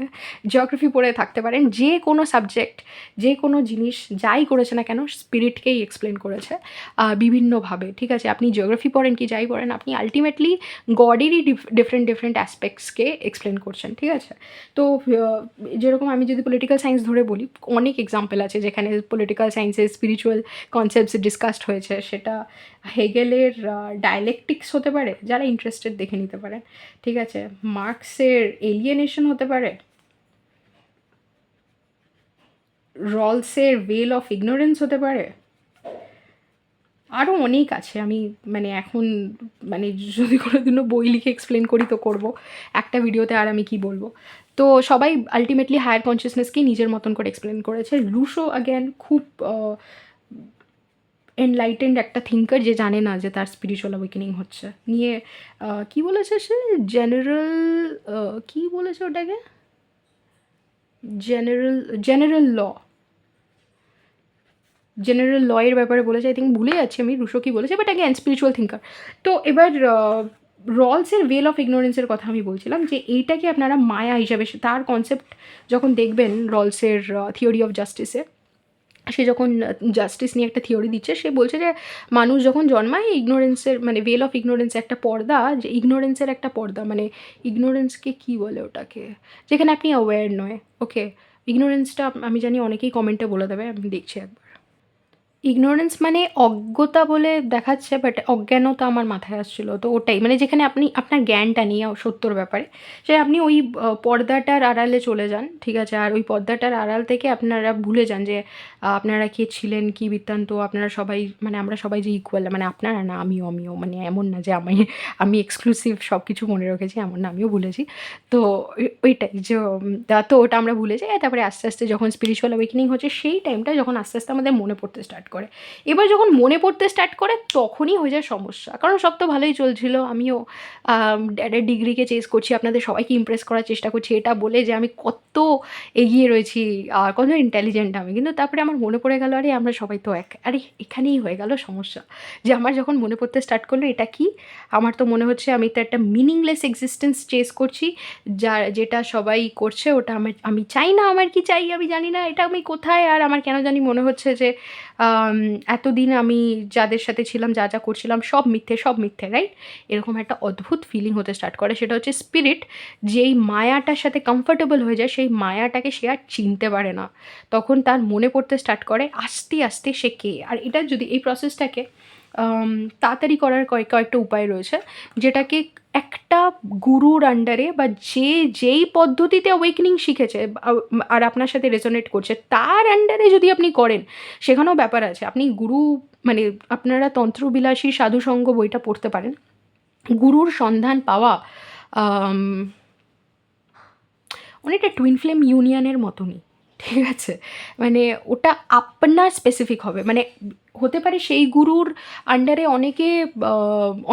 জিওগ্রাফি পড়ে থাকতে পারেন, যে কোনো সাবজেক্ট, যে কোনো জিনিস যাই করেছে না কেন স্পিরিটকেই এক্সপ্লেন করেছে বিভিন্নভাবে, ঠিক আছে। আপনি জিওগ্রাফি পড়েন কি যাই পড়েন, আপনি আলটিমেটলি গডেরই ডিফারেন্ট অ্যাসপেক্টসকে এক্সপ্লেন করছেন, ঠিক আছে। তো যেরকম আমি যদি পলিটিক্যাল সায়েন্স ধরে বলি, অনেক এক্সাম্পল আছে যেখানে পলিটিক্যাল সায়েন্সে স্পিরিচুয়াল কনসেপ্টস ডিসকাসড হয়েছে। সেটা হেগেলের ডায়ালেকটিক্স হতে পারে, যারা ইন্টারেস্টেড দেখে নিতে পারেন, ঠিক আছে। মার্কসের এলিয়েনেশন হতে পারে, রলসের ভেল অফ ইগনোরেন্স হতে পারে, আরও অনেক আছে। আমি মানে এখন মানে যদি কোনো দিনও বই লিখে এক্সপ্লেন করি তো করব একটা ভিডিওতে, আর আমি কি বলবো। তো সবাই আলটিমেটলি হায়ার কনসিয়াসনেসকেই নিজের মতন করে এক্সপ্লেন করেছে। রুশো অ্যাগেন খুব এনলাইটেন্ড একটা থিঙ্কার, যে জানে না যে তার স্পিরিচুয়াল অ্যাওয়েকেনিং হচ্ছে নিয়ে কী বলেছে সে, জেনারেল কী বলেছে ওটাকে, জেনারেল লয়ের ব্যাপারে বলেছে, আই থিঙ্ক ভুলে যাচ্ছি আমি রুশো কী বলেছে, বাট অ্যাগেন স্পিরিচুয়াল থিঙ্কার। তো এবার রলসের ভেল অফ ইগনোরেন্সের কথা আমি বলছিলাম, যে এইটাকে আপনারা মায়া হিসাবে, তার কনসেপ্ট যখন দেখবেন রলসের থিওরি অফ জাস্টিসে, সে যখন জাস্টিস নিয়ে একটা থিওরি দিচ্ছে, সে বলছে যে মানুষ যখন জন্মায় ইগনোরেন্সের মানে ভেল অফ ইগনোরেন্স একটা পর্দা, যে ইগনোরেন্সের একটা পর্দা, মানে ইগনোরেন্সকে কী বলে ওটাকে, যেখানে আপনি অ্যাওয়্যার নয়। ওকে, ইগনোরেন্সটা আমি জানি অনেকেই কমেন্টে বলে দেবে, আমি দেখছি একবার। ইগনোরেন্স মানে অজ্ঞতা বলে দেখাচ্ছে, বাট অজ্ঞানতা আমার মাথায় আসছিলো, তো ওটাই মানে যেখানে আপনি আপনার জ্ঞানটা নিয়ে সত্যর ব্যাপারে, সে আপনি ওই পর্দাটার আড়ালে চলে যান, ঠিক আছে। আর ওই পর্দাটার আড়াল থেকে আপনারা ভুলে যান যে আপনারা কে ছিলেন, কী বৃত্তান্ত, আপনারা সবাই মানে আমরা সবাই যে ইকুয়াল, মানে আপনারা না, আমিও মানে এমন না যে আমি এক্সক্লুসিভ সব কিছু মনে রেখেছি, এমন না, আমিও ভুলেছি। তো ওইটাই যে তো ওটা আমরা ভুলে যাই। আর তারপরে আস্তে আস্তে যখন স্পিরিচুয়াল অ্যাওয়েকেনিং হচ্ছে, সেই টাইমটা যখন আস্তে আস্তে আমাদের মনে পড়তে স্টার্ট করে। এবার যখন মনে পড়তে স্টার্ট করে তখনই হয়ে যায় সমস্যা, কারণ সব তো ভালোই চলছিল, আমিও ড্যাডের ডিগ্রিকে চেস করছি, আপনাদের সবাইকে ইমপ্রেস করার চেষ্টা করছি এটা বলে যে আমি কত এগিয়ে রয়েছি আর কত ইন্টেলিজেন্ট আমি, কিন্তু তারপরে আমার মনে পড়ে গেল, আরে আমরা সবাই তো এক, আরে এখানেই হয়ে গেল সমস্যা, যে আমার যখন মনে পড়তে স্টার্ট করলো এটা কি, আমার তো মনে হচ্ছে আমি তো একটা মিনিংলেস এক্সিস্টেন্স চেস করছি, যেটা সবাই করছে ওটা আমি চাই না, আমার কি চাই আমি জানি না, এটা আমি কোথায়, আর আমার কেন জানি মনে হচ্ছে যে এতদিন আমি যাদের সাথে ছিলাম, যা যা করছিলাম সব মিথ্যে, রাইট? এরকম একটা অদ্ভুত ফিলিং হতে স্টার্ট করে, সেটা হচ্ছে স্পিরিট যেই মায়াটার সাথে কমফর্টেবল হয়ে যায়, সেই মায়াটাকে সে আর চিনতে পারে না, তখন তার মনে পড়তে স্টার্ট করে আস্তে আস্তে সে কে। আর এটা যদি এই প্রসেসটাকে তাড়াতাড়ি করার কয়েকটা উপায় রয়েছে, যেটাকে একটা গুরুর আন্ডারে বা যেই পদ্ধতিতে অ্যাওয়েকেনিং শিখেছে আর আপনার সাথে রেজোনেট করছে তার আন্ডারে যদি আপনি করেন, সেখানেও ব্যাপার আছে। আপনি গুরু মানে আপনারা তন্ত্রবিলাসী সাধুসঙ্গ বইটা পড়তে পারেন। গুরুর সন্ধান পাওয়া অনেকটা টুইন ফ্লেম ইউনিয়নের মতনই, ঠিক আছে। মানে ওটা আপনার স্পেসিফিক হবে, মানে হতে পারে সেই গুরুর আন্ডারে অনেকে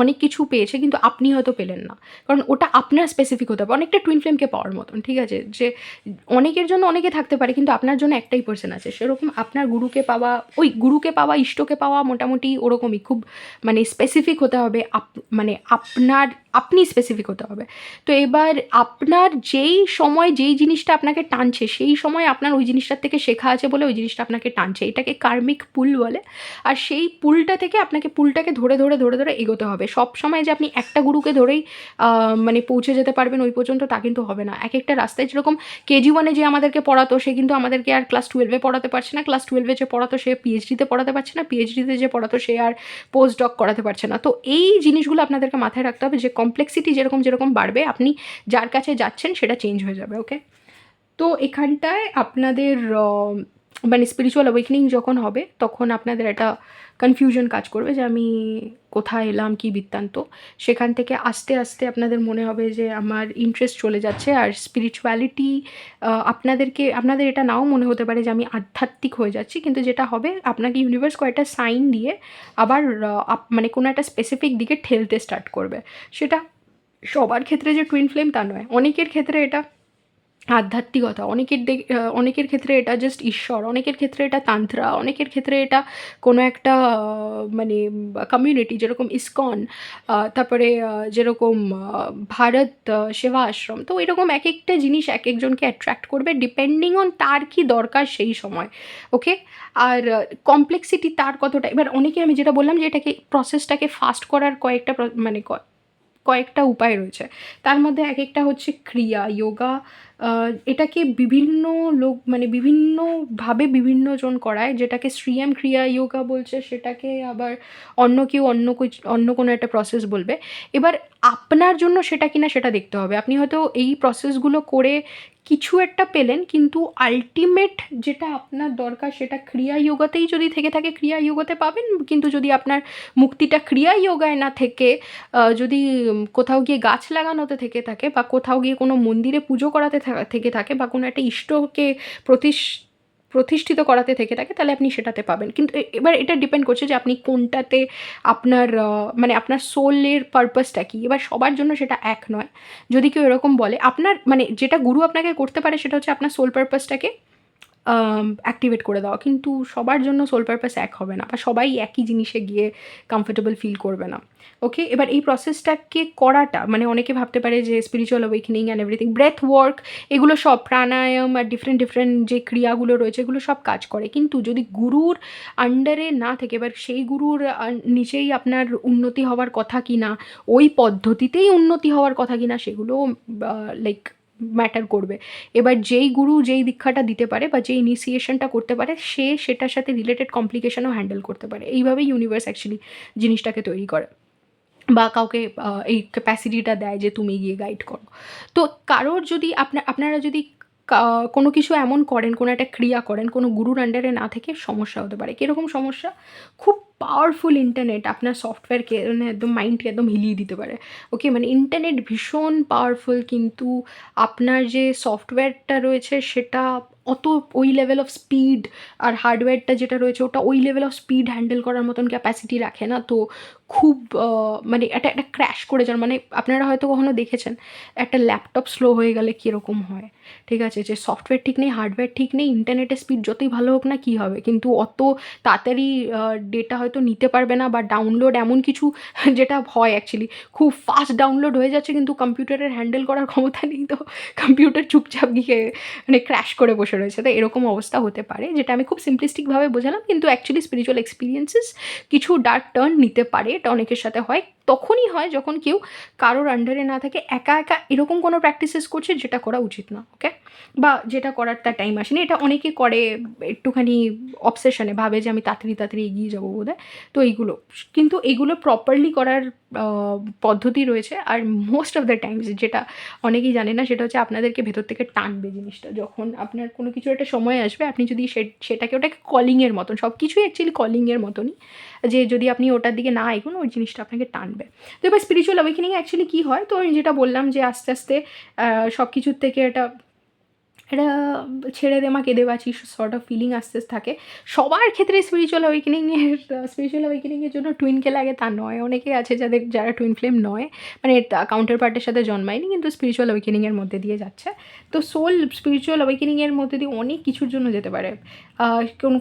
অনেক কিছু পেয়েছে, কিন্তু আপনি হয়তো পেলেন না, কারণ ওটা আপনার স্পেসিফিক হতে হবে। অনেকটা টুইন ফ্লেমকে পাওয়ার মতন, ঠিক আছে? যে অনেকের জন্য অনেকে থাকতে পারে, কিন্তু আপনার জন্য একটাই পার্সন আছে। সেরকম আপনার গুরুকে পাওয়া, ওই গুরুকে পাওয়া, ইষ্টকে পাওয়া মোটামুটি ওরকমই, খুব মানে স্পেসিফিক হতে হবে, মানে আপনি স্পেসিফিক হতে হবে। তো এবার আপনার যেই সময় যেই জিনিসটা আপনাকে টানছে, সেই সময় আপনার ওই জিনিসটার থেকে শেখা আছে বলে ওই জিনিসটা আপনাকে টানছে, এটাকে কার্মিক পুল বলে। আর সেই পুলটা থেকে আপনাকে পুলটাকে ধরে ধরে ধরে ধরে এগোতে হবে। সব সময় যে আপনি একটা গুরুকে ধরেই মানে পৌঁছে যেতে পারবেন ওই পর্যন্ত, তা কিন্তু হবে না। এক একটা রাস্তায় যেরকম কেজি 1-এ যে আমাদেরকে পড়াতো, সে কিন্তু আমাদেরকে আর ক্লাস 12-এ পড়াতে পারছে না, ক্লাস 12-এ যে পড়াতো সে পিএইচডিতে পড়াতে পারছে না, পিএইচডিতে যে পড়াতো সে আর পোস্ট ডক করাতে পারছে না। তো এই জিনিসগুলো আপনাদেরকে মাথায় রাখতে হবে যে কমপ্লেক্সিটি যেরকম যেরকম বাড়বে, আপনি যার কাছে যাচ্ছেন সেটা চেঞ্জ হয়ে যাবে। ওকে, তো এখানটায় আপনাদের মানে স্পিরিচুয়াল অ্যাওয়েকেনিং যখন হবে, তখন আপনাদের একটা কনফিউশন কাজ করবে যে আমি কোথায় এলাম, কী বৃত্তান্ত। সেখান থেকে আস্তে আস্তে আপনাদের মনে হবে যে আমার ইন্টারেস্ট চলে যাচ্ছে। আর স্পিরিচুয়ালিটি আপনাদের এটা নাও মনে হতে পারে যে আমি আধ্যাত্মিক হয়ে যাচ্ছি, কিন্তু যেটা হবে, আপনাকে ইউনিভার্স কয়েকটা সাইন দিয়ে আবার মানে কোনো একটা স্পেসিফিক দিকে ঠেলতে স্টার্ট করবে। সেটা সবার ক্ষেত্রে যে টুইন ফ্লেম তা নয়, অনেকের ক্ষেত্রে এটা আধ্যাত্মিকতা, অনেকের ক্ষেত্রে এটা জাস্ট ঈশ্বর, অনেকের ক্ষেত্রে এটা তান্ত্রা, অনেকের ক্ষেত্রে এটা কোনো একটা মানে কমিউনিটি যেরকম ইসকন, তারপরে যেরকম ভারত সেবা আশ্রম। তো এরকম এক একটা জিনিস এক একজনকে অ্যাট্রাক্ট করবে ডিপেন্ডিং অন তার কি দরকার সেই সময়। ওকে, আর কমপ্লেক্সিটি তার কতটা, এবার অনেকে, আমি যেটা বললাম যে এটাকে প্রসেসটাকে ফাস্ট করার কয়েকটা মানে কয়েকটা উপায় রয়েছে। তার মধ্যে এক একটা হচ্ছে ক্রিয়া, যোগা। এটাকে বিভিন্ন লোক মানে বিভিন্নভাবে বিভিন্নজন করায়, যেটাকে শ্রীয়াম ক্রিয়া যোগা বলছে, সেটাকে আবার অন্য কেউ অন্য কোনো একটা প্রসেস বলবে। এবার আপনার জন্য সেটা কিনা সেটা দেখতে হবে। আপনি হয়তো এই প্রসেসগুলো করে কিছু একটা পেলেন, কিন্তু আল্টিমেট যেটা আপনার দরকার সেটা ক্রিয়া যোগাতেই যদি থেকে থাকে ক্রিয়া যোগাতে পাবেন, কিন্তু যদি আপনার মুক্তিটা ক্রিয়া যোগায় না থেকে যদি কোথাও গিয়ে গাছ লাগানোতে থেকে থাকে, বা কোথাও গিয়ে কোনো মন্দিরে পুজো করাতে থেকে থাকে, বা কোনো একটা ইষ্টকে প্রতিষ্ঠিত করাতে থেকে থাকে, তাহলে আপনি সেটাতে পাবেন। কিন্তু এবার এটা ডিপেন্ড করছে যে আপনি কোনটাতে আপনার মানে আপনার সোলের পারপাসটা কী। এবার সবার জন্য সেটা এক নয়। যদি কেউ এরকম বলে, আপনার মানে যেটা গুরু আপনাকে করতে পারে সেটা হচ্ছে আপনার সোল পারপাসটাকে অ্যাক্টিভেট করে দেওয়া, কিন্তু সবার জন্য সোল পারপাস এক হবে না, বা সবাই একই জিনিসে গিয়ে কমফোর্টেবল ফিল করবে না। ওকে, এবার এই প্রসেসটাকে করাটা, মানে অনেকে ভাবতে পারে যে spiritual awakening and everything, breath work, এগুলো সব প্রাণায়াম আর ডিফারেন্ট ডিফারেন্ট যে ক্রিয়াগুলো রয়েছে এগুলো সব কাজ করে, কিন্তু যদি গুরুর আন্ডারে না থেকে, এবার সেই গুরুর নিচেই আপনার উন্নতি হওয়ার কথা কি না, ওই পদ্ধতিতেই উন্নতি হওয়ার কথা কি না, সেগুলো লাইক ম্যাটার করবে। এবার যেই গুরু যেই দীক্ষাটা দিতে পারে বা যেই ইনিশিয়েশনটা করতে পারে, সে সেটার সাথে রিলেটেড কমপ্লিকেশনও হ্যান্ডেল করতে পারে। এইভাবেই ইউনিভার্স অ্যাকচুয়ালি জিনিসটাকে তৈরি করে, বা কাউকে এই ক্যাপাসিটিটা দেয় যে তুমি গিয়ে গাইড করো। তো কারোর যদি আপনারা যদি কোনো কিছু এমন করেন, কোনো একটা ক্রিয়া করেন কোনো গুরুর আন্ডারে না থেকে, সমস্যা হতে পারে। কীরকম সমস্যা? খুব পাওয়ারফুল ইন্টারনেট আপনার সফটওয়্যারকে মানে একদম মাইন্ডকে একদম হিলিয়ে দিতে পারে। ওকে, মানে ইন্টারনেট ভীষণ পাওয়ারফুল, কিন্তু আপনার যে সফটওয়্যারটা রয়েছে সেটা অত ওই লেভেল অফ স্পিড, আর হার্ডওয়্যারটা যেটা রয়েছে ওটা ওই লেভেল অফ স্পিড হ্যান্ডেল করার মতন ক্যাপাসিটি রাখে না। তো খুব মানে একটা ক্র্যাশ করে যান, মানে আপনারা হয়তো কখনো দেখেছেন একটা ল্যাপটপ স্লো হয়ে গেলে কীরকম হয়, ঠিক আছে? যে সফটওয়্যার ঠিক নেই, হার্ডওয়্যার ঠিক নেই, ইন্টারনেটের স্পিড যতই ভালো হোক না, কী হবে, কিন্তু অত তাড়াতাড়ি ডেটা হয়তো নিতে পারবে না, বা ডাউনলোড এমন কিছু যেটা হয় অ্যাকচুয়ালি, খুব ফাস্ট ডাউনলোড হয়ে যাচ্ছে কিন্তু কম্পিউটারের হ্যান্ডেল করার ক্ষমতা নেই, তো কম্পিউটার চুপচাপ গিয়ে মানে ক্র্যাশ করে বসে রয়েছে। তো এরকম অবস্থা হতে পারে, যেটা আমি খুব সিম্পলিস্টিকভাবে বোঝালাম, কিন্তু অ্যাকচুয়ালি স্পিরিচুয়াল এক্সপিরিয়েন্সেস কিছু ডার্ক টার্ন নিতে পারে। এটা অনেকের সাথে হয়, তখনই হয় যখন কেউ কারোর আন্ডারে না থাকে, একা একা এরকম কোনো প্র্যাকটিসেস করছে যেটা করা উচিত না। ওকে, বা যেটা করার তার টাইম আসেনি। এটা অনেকে করে একটুখানি অবসেশনে, ভাবে যে আমি তাড়াতাড়ি তাড়াতাড়ি এগিয়ে যাবো বোধহয়। তো এইগুলো, কিন্তু এইগুলো প্রপারলি করার পদ্ধতি রয়েছে। আর মোস্ট অফ দ্য টাইমস যেটা অনেকেই জানে না, সেটা হচ্ছে আপনাদেরকে ভেতর থেকে টানবে জিনিসটা। যখন আপনার কোনো কিছু একটা সময় আসবে, আপনি যদি ওটাকে কলিংয়ের মতন, সব কিছুই অ্যাকচুয়ালি কলিংয়ের মতনই, যে যদি আপনি ওটার দিকে না এগোন, ওই জিনিসটা আপনাকে টানবে। তো এবার স্পিরিচুয়াল অ্যাওয়েকেনিং অ্যাকচুয়ালি কী হয়, তো আমি যেটা বললাম যে আস্তে আস্তে সব কিছুর থেকে এটা এটা ছেড়ে দে মা কেঁদে বাঁচি সর্ট অফ ফিলিং আসতে থাকে। সবার ক্ষেত্রে স্পিরিচুয়াল অ্যাওয়েকেনিংয়ের জন্য টুইনকে লাগে তা নয়। অনেকেই আছে যারা টুইন ফ্লেম নয়, মানে কাউন্টার পার্টের সাথে জন্মায়নি কিন্তু স্পিরিচুয়াল অ্যাওয়েকেনিংয়ের মধ্যে দিয়ে যাচ্ছে। তো সোল স্পিরিচুয়াল অ্যাওয়েকেনিংয়ের মধ্যে দিয়ে অনেক কিছুর জন্য যেতে পারে।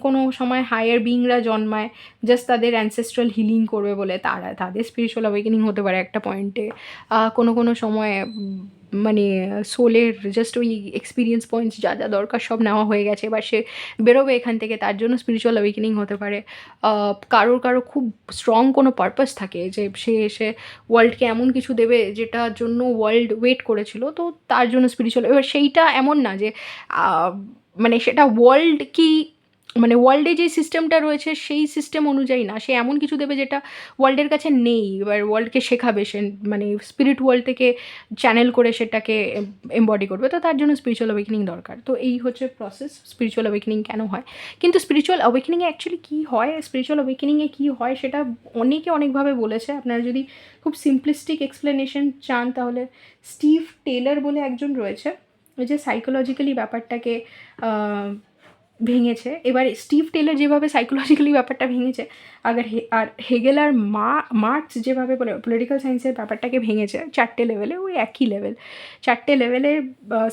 কোনো সময় হায়ার বিইংরা জন্মায় জাস্ট তাদের অ্যানসেস্ট্রাল হিলিং করবে বলে, তাদের স্পিরিচুয়াল অ্যাওয়েকেনিং হতে পারে একটা পয়েন্টে। কোনো সময় মানে সোলের জাস্ট ওই এক্সপিরিয়েন্স পয়েন্টস যা দরকার সব নেওয়া হয়ে গেছে, এবার সে বেরোবে এখান থেকে, তার জন্য স্পিরিচুয়াল অ্যাওয়েকেনিং হতে পারে। কারো খুব স্ট্রং কোনো পারপাস থাকে যে সে এসে ওয়ার্ল্ডকে এমন কিছু দেবে যেটার জন্য ওয়ার্ল্ড ওয়েট করেছিল, তো তার জন্য স্পিরিচুয়াল। এবার সেইটা এমন না যে মানে সেটা ওয়ার্ল্ড কি, মানে ওয়ার্ল্ডে যে সিস্টেমটা রয়েছে সেই সিস্টেম অনুযায়ী না, সে এমন কিছু দেবে যেটা ওয়ার্ল্ডের কাছে নেই, এবার ওয়ার্ল্ডকে শেখাবে সে, মানে স্পিরিট ওয়ার্ল্ড থেকে চ্যানেল করে সেটাকে এমবডি করবে, তো তার জন্য স্পিরিচুয়াল অ্যাওয়েকেনিং দরকার। তো এই হচ্ছে প্রসেস স্পিরিচুয়াল অ্যাওয়েকেনিং কেন হয়। কিন্তু স্পিরিচুয়াল অ্যাওয়েকেনিংয়ে অ্যাকচুয়ালি কী হয়, স্পিরিচুয়াল অ্যাওয়েকেনিংয়ে কী হয় সেটা অনেকে অনেকভাবে বলেছে। আপনারা যদি খুব সিম্পলিস্টিক এক্সপ্লেনেশন চান তাহলে স্টিভ টেলর বলে একজন রয়েছে, যে সাইকোলজিক্যালি ব্যাপারটাকে ভেঙেছে। এবার স্টিভ টেলর যেভাবে সাইকোলজিক্যালি ব্যাপারটা ভেঙেছে, আর হেগেল আর মার্কস যেভাবে পলিটিক্যাল সায়েন্সের ব্যাপারটাকে ভেঙেছে 4টে লেভেলে, ওই একই লেভেল 4টে লেভেলে।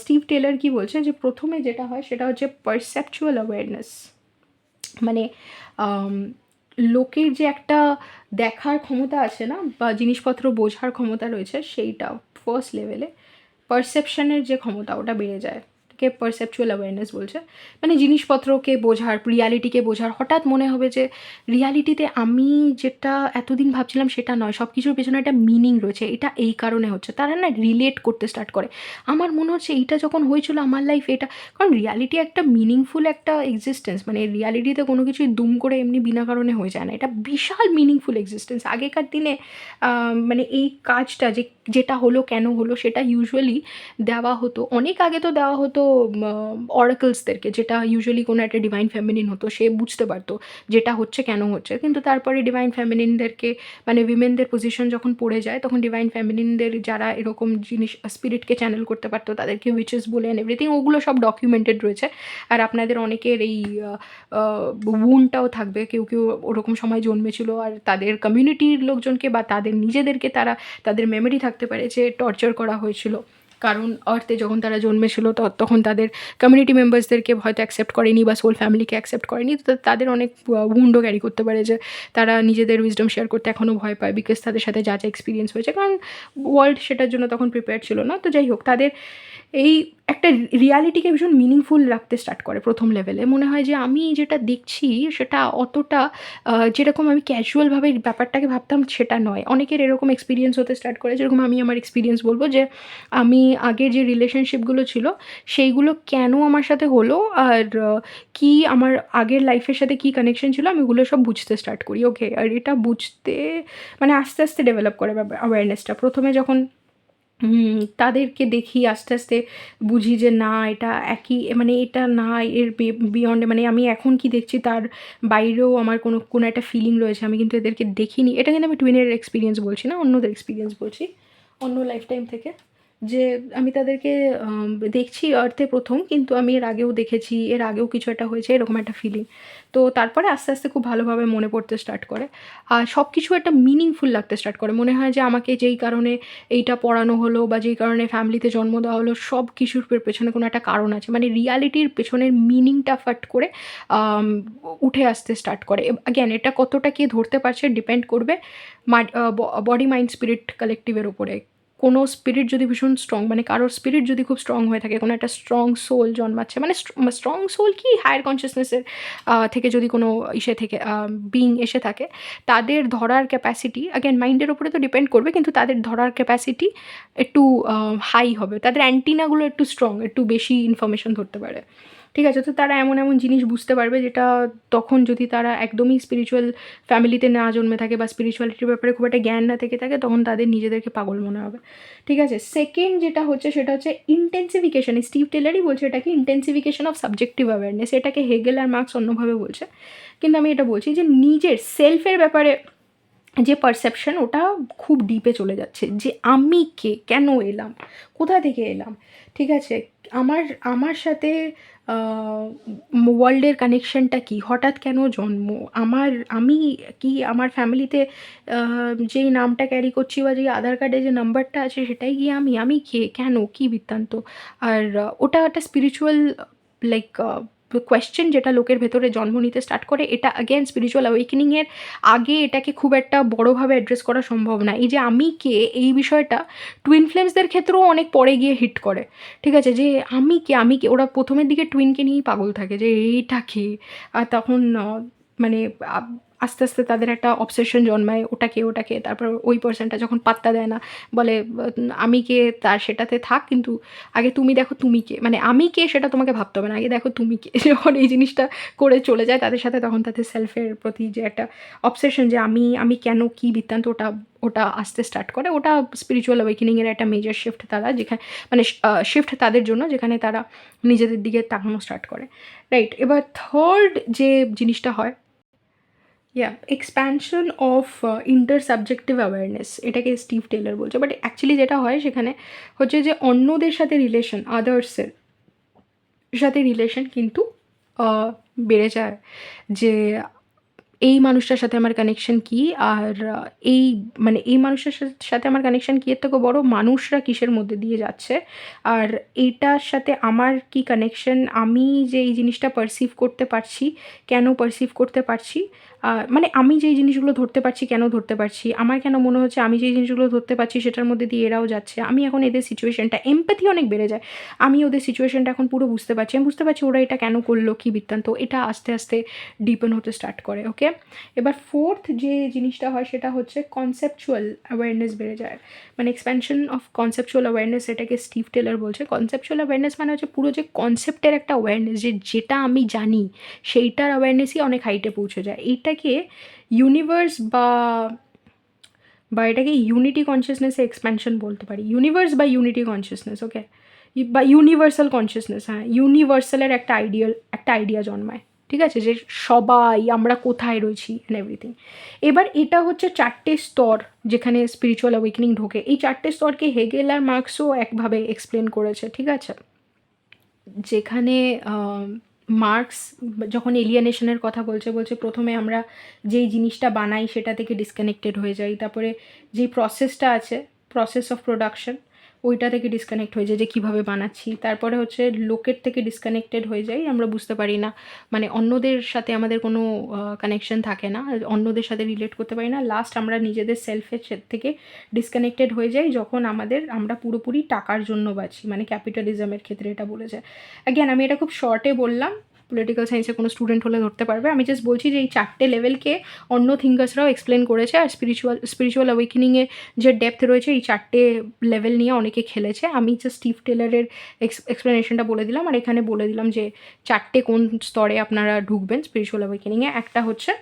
স্টিভ টেলর কি বলছে যে প্রথমে যেটা হয় সেটা হচ্ছে পারসেপচুয়াল অ্যাওয়ারনেস, মানে লোকের যে একটা দেখার ক্ষমতা আছে না, বা জিনিসপত্র বোঝার ক্ষমতা রয়েছে, সেইটা ফার্স্ট লেভেলে পারসেপশনের যে ক্ষমতা ওটা বেড়ে যায়, কে পারসেপচুয়াল অ্যাওয়ারনেস বলছে। মানে জিনিসপত্রকে বোঝার, রিয়ালিটিকে বোঝার, হঠাৎ মনে হবে যে রিয়ালিটিতে আমি যেটা এতদিন ভাবছিলাম সেটা নয়, সব কিছুর পেছনে একটা মিনিং রয়েছে, এটা এই কারণে হচ্ছে। তারা না রিলেট করতে স্টার্ট করে, আমার মনে হচ্ছে এইটা যখন হয়েছিল আমার লাইফ এটা, কারণ রিয়ালিটি একটা মিনিংফুল একটা এক্সিস্টেন্স, মানে রিয়ালিটিতে কোনো কিছুই দুম করে এমনি বিনা কারণে হয়ে যায় না, এটা বিশাল মিনিংফুল এক্সিস্টেন্স। আগেকার দিনে মানে এই কাজটা যেটা হলো কেন হলো সেটা ইউজুয়ালি দেওয়া হতো, অনেক আগে তো দেওয়া হতো অরাকলসদেরকে, যেটা ইউজুয়ালি কোনো একটা ডিভাইন ফেমিনিন হতো, সে বুঝতে পারতো যেটা হচ্ছে কেন হচ্ছে। কিন্তু তারপরে ডিভাইন ফেমিনিনদেরকে, মানে উইমেনদের পজিশন যখন পড়ে যায়, তখন ডিভাইন ফেমিনিনদের যারা এরকম জিনিস স্পিরিটকে চ্যানেল করতে পারতো তাদেরকে উইচেস বলে অ্যান্ড এভরিথিং, ওগুলো সব ডকুমেন্টেড রয়েছে। আর আপনাদের অনেকের এই উন্ডটাও থাকবে, কেউ ওরকম সময় জন্মেছিল আর তাদের কমিউনিটির লোকজনকে বা তাদের নিজেদেরকে তাদের মেমোরি থাকতে পারে যে টর্চার করা হয়েছিল, কারণ আর্থে যখন তারা জন্মেছিল তখন তাদের কমিউনিটি মেম্বার্সদেরকে হয়তো অ্যাকসেপ্ট করেনি বা সোল ফ্যামিলিকে অ্যাকসেপ্ট করেনি, তো তাদের অনেক উন্ডও ক্যারি করতে পারে যে তারা নিজেদের উইজডম শেয়ার করতে এখনও ভয় পায়, বিকজ তাদের সাথে যা এক্সপিরিয়েন্স হয়েছে, কারণ ওয়ার্ল্ড সেটার জন্য তখন প্রিপেয়ার ছিল না। তো যাই হোক, তাদের এই একটা রিয়ালিটিকে ভীষণ মিনিংফুল রাখতে স্টার্ট করে প্রথম লেভেলে। মনে হয় যে আমি যেটা দেখছি সেটা অতটা যেরকম আমি ক্যাজুয়ালভাবে ব্যাপারটাকে ভাবতাম সেটা নয়। অনেকের এরকম এক্সপিরিয়েন্স হতে স্টার্ট করে, যেরকম আমি আমার এক্সপিরিয়েন্স বলবো যে আমি আগের যে রিলেশনশিপগুলো ছিল সেইগুলো কেন আমার সাথে হলো, আর কি আমার আগের লাইফের সাথে কী কানেকশন ছিল, আমি ওগুলো সব বুঝতে স্টার্ট করি। ওকে, আর এটা বুঝতে মানে আস্তে আস্তে ডেভেলপ করে অ্যাওয়ারনেসটা। প্রথমে যখন তাদেরকে দেখি আস্তে আস্তে বুঝি যে না এটা একই, মানে এটা না এর বিয়ন্ডে, মানে আমি এখন কি দেখছি তার বাইরেও আমার কোনো একটা ফিলিং রয়েছে, আমি কিন্তু এদেরকে দেখিনি। এটা কিন্তু আমি টুইনের এক্সপিরিয়েন্স বলছি না, অন্যদের এক্সপিরিয়েন্স বলছি, অন্য লাইফ টাইম থেকে, যে আমি তাদেরকে দেখছি আর্থে প্রথম, কিন্তু আমি এর আগেও দেখেছি, এর আগেও কিছু একটা হয়েছে, এরকম একটা ফিলিং। তো তারপরে আস্তে আস্তে খুব ভালোভাবে মনে পড়তে স্টার্ট করে, আর সব কিছু একটা মিনিংফুল লাগতে স্টার্ট করে। মনে হয় যে আমাকে যেই কারণে এইটা পড়ানো হলো বা যেই কারণে ফ্যামিলিতে জন্ম দেওয়া হলো, সব কিছুর পেছনে কোনো একটা কারণ আছে, মানে রিয়ালিটির পেছনের মিনিংটা ফাট করে উঠে আসতে স্টার্ট করে। অ্যাগেন এটা কতটা কে ধরতে পারছে ডিপেন্ড করবে বডি মাইন্ড স্পিরিট কালেকটিভের ওপরে। কোনো স্পিরিট যদি ভীষণ স্ট্রং, মানে কারোর স্পিরিট যদি খুব স্ট্রং হয়ে থাকে, কোনো একটা স্ট্রং সোল জন্মাচ্ছে, মানে স্ট্রং সোল কি হায়ার কনসিয়াসনেসের থেকে যদি কোনো থেকে বিং এসে থাকে, তাদের ধরার ক্যাপাসিটি অ্যাগেন মাইন্ডের ওপরে তো ডিপেন্ড করবে, কিন্তু তাদের ধরার ক্যাপাসিটি একটু হাই হবে, তাদের অ্যান্টিনাগুলো একটু স্ট্রং, একটু বেশি ইনফরমেশন ধরতে পারে। ঠিক আছে, তো তারা এমন এমন জিনিস বুঝতে পারবে যেটা তখন যদি তারা একদমই স্পিরিচুয়াল ফ্যামিলিতে না জন্মে থাকে বা স্পিরিচুয়ালিটির ব্যাপারে খুব একটা জ্ঞান না থেকে থাকে, তখন তাদের নিজেদেরকে পাগল মনে হবে। ঠিক আছে, সেকেন্ড যেটা হচ্ছে সেটা হচ্ছে ইন্টেন্সিফিকেশন। স্টিভ টেলারই বলছে এটাকে ইন্টেন্সিফিকেশন অফ সাবজেক্টিভ অ্যাওয়ারনেস, এটাকে হেগেল আর মার্কস অন্যভাবে বলছে, কিন্তু আমি এটা বলছি যে নিজের সেলফের ব্যাপারে যে পারসেপশন ওটা খুব ডিপে চলে যাচ্ছে, যে আমি কে, কেন এলাম, কোথা থেকে এলাম, ঠিক আছে, আমার আমার সাথে ওয়ার্ল্ডের কানেকশনটা কি, হঠাৎ কেন জন্ম আমার, আমি কি আমার ফ্যামিলিতে যেই নামটা ক্যারি করছি বা যেই আধার কার্ডে যে নাম্বারটা আছে সেটাই কি আমি কে, কেন, কি বৃত্তান্ত। আর ওটা একটা স্পিরিচুয়াল লাইক কোয়েশ্চেন যেটা লোকের ভেতরে জন্ম নিতে স্টার্ট করে। এটা অ্যাগেন স্পিরিচুয়াল অ্যাওয়েকেনিংয়ের আগে এটাকে খুব একটা বড়োভাবে অ্যাড্রেস করা সম্ভব না। এই যে আমি কে, এই বিষয়টা টুইন ফ্লেমসদের ক্ষেত্রেও অনেক পরে গিয়ে হিট করে, ঠিক আছে, যে আমি কে, ওরা প্রথমের দিকে টুইনকে নিয়েই পাগল থাকে যে এইটা কে। আর তখন মানে আস্তে আস্তে তাদের একটা অবসেশন জন্মায়, ওটাকে তারপর ওই পার্সনটা যখন পাত্তা দেয় না, বলে আমি কে, তার সেটাতে থাক, কিন্তু আগে তুমি দেখো তুমি কে, মানে আমি কে সেটা তোমাকে ভাবতে হবে না, আগে দেখো তুমি কে। যখন এই জিনিসটা করে চলে যায় তাদের সাথে, তখন তাদের সেলফের প্রতি যে একটা অবসেশন, যে আমি কেন, কি বৃত্তান্ত, ওটা ওটা আসতে স্টার্ট করে। ওটা স্পিরিচুয়াল অ্যাওয়েকেনিংয়ের একটা মেজর শিফট তারা, যেখানে মানে শিফট তাদের জন্য, যেখানে তারা নিজেদের দিকে তাকানো স্টার্ট করে, রাইট। এবার থার্ড যে জিনিসটা হয়, এক্সপ্যানশন অফ ইন্টারসাবজেক্টিভ অ্যাওয়ারনেস, এটাকে স্টিভ টেলর বলছে। বাট অ্যাকচুয়ালি যেটা হয় সেখানে হচ্ছে যে অন্যদের সাথে রিলেশন, আদার্সের সাথে রিলেশন কিন্তু বেড়ে যায়, যে এই মানুষটার সাথে আমার কানেকশন কী, আর এই মানে এই মানুষটার সাথে আমার কানেকশন কী, এর থেকেও বড় মানুষরা কিসের মধ্যে দিয়ে যাচ্ছে, আর এইটার সাথে আমার কি কানেকশন, আমি যে এই জিনিসটা পারসিভ করতে পারছি, কেন পারসিভ করতে পারছি, মানে আমি যেই জিনিসগুলো ধরতে পারছি কেন ধরতে পারছি, আমার কেন মনে হচ্ছে আমি যেই জিনিসগুলো ধরতে পারছি সেটার মধ্যে দিয়ে এরাও যাচ্ছে, আমি এখন এদের সিচুয়েশনটা, এমপ্যাথি অনেক বেড়ে যায়, আমি ওদের সিচুয়েশনটা এখন পুরো বুঝতে পারছি, আমি বুঝতে পারছি ওরা এটা কেন করলো, কী বৃত্তান্ত, এটা আস্তে আস্তে ডিপেন হতে স্টার্ট করে। ওকে, এবার ফোর্থ যে জিনিসটা হয় সেটা হচ্ছে কনসেপচুয়াল অ্যাওয়ারনেস বেড়ে যায়, মানে এক্সপ্যানশন অফ কনসেপচুয়াল অ্যাওয়ারনেস, এটাকে স্টিভ টেলর বলছে। কনসেপচুয়াল অ্যাওয়ারনেস মানে হচ্ছে পুরো যে কনসেপ্টের একটা অ্যাওয়ারনেস, যে যেটা আমি জানি সেইটার অ্যাওয়ারনেসই অনেক হাইটে পৌঁছে যায়। এইটাকে ইউনিভার্স বা এটাকে ইউনিটি কনসিয়াসনেসে এক্সপ্যানশন বলতে পারি, ইউনিভার্স বা ইউনিটি কনসিয়াসনেস, ওকে, বা ইউনিভার্সাল কনসিয়াসনেস, হ্যাঁ, ইউনিভার্সালের একটা আইডিয়া জন্মায়, ঠিক আছে, যে সবাই আমরা কোথায় রয়েছি অ্যান্ড এভরিথিং। এবার এটা হচ্ছে 4টে স্তর যেখানে স্পিরিচুয়াল অ্যাওয়েকেনিং ঢোকে। এই 4টে স্তরকে হেগেল আর মার্কসও একভাবে এক্সপ্লেন করেছে, ঠিক আছে, যেখানে মার্কস যখন এলিয়েনেশনের কথা বলছে প্রথমে আমরা যেই জিনিসটা বানাই সেটা থেকে ডিসকানেক্টেড হয়ে যাই, তারপরে যেই প্রসেসটা আছে, প্রসেস অফ প্রোডাকশন, ওইটা থেকে ডিসকানেক্ট হয়ে যায়, যে কীভাবে বানাচ্ছি, তারপরে হচ্ছে লোকের থেকে ডিসকানেক্টেড হয়ে যাই, আমরা বুঝতে পারি না, মানে অন্যদের সাথে আমাদের কোনো কানেকশন থাকে না, অন্যদের সাথে রিলেট করতে পারি না, লাস্ট আমরা নিজেদের সেলফের থেকে ডিসকানেক্টেড হয়ে যাই যখন আমরা পুরোপুরি টাকার জন্য বাঁচি, মানে ক্যাপিটালিজমের ক্ষেত্রে এটা বলেছে। অ্যাগেন আমি এটা খুব শর্টে বললাম, পলিটিক্যাল সায়েন্সের কোনো স্টুডেন্ট হলে ধরতে পারবে, আমি জাস্ট বলছি যে এই 4টে লেভেলকে অন্য থিঙ্কার্সরাও এক্সপ্লেন করেছে, আর স্পিরিচুয়াল অ্যাওয়েকেনিংয়ে যে ডেপথ রয়েছে এই 4টে লেভেল নিয়ে অনেকে খেলেছে। আমি জাস্ট স্টিভ টেলরের এক্সপ্লেনেশনটা বলে দিলাম, আর এখানে বলে দিলাম যে 4টে কোন স্তরে আপনারা ঢুকবেন স্পিরিচুয়াল অ্যাওয়েকেনিংয়ে। একটা হচ্ছে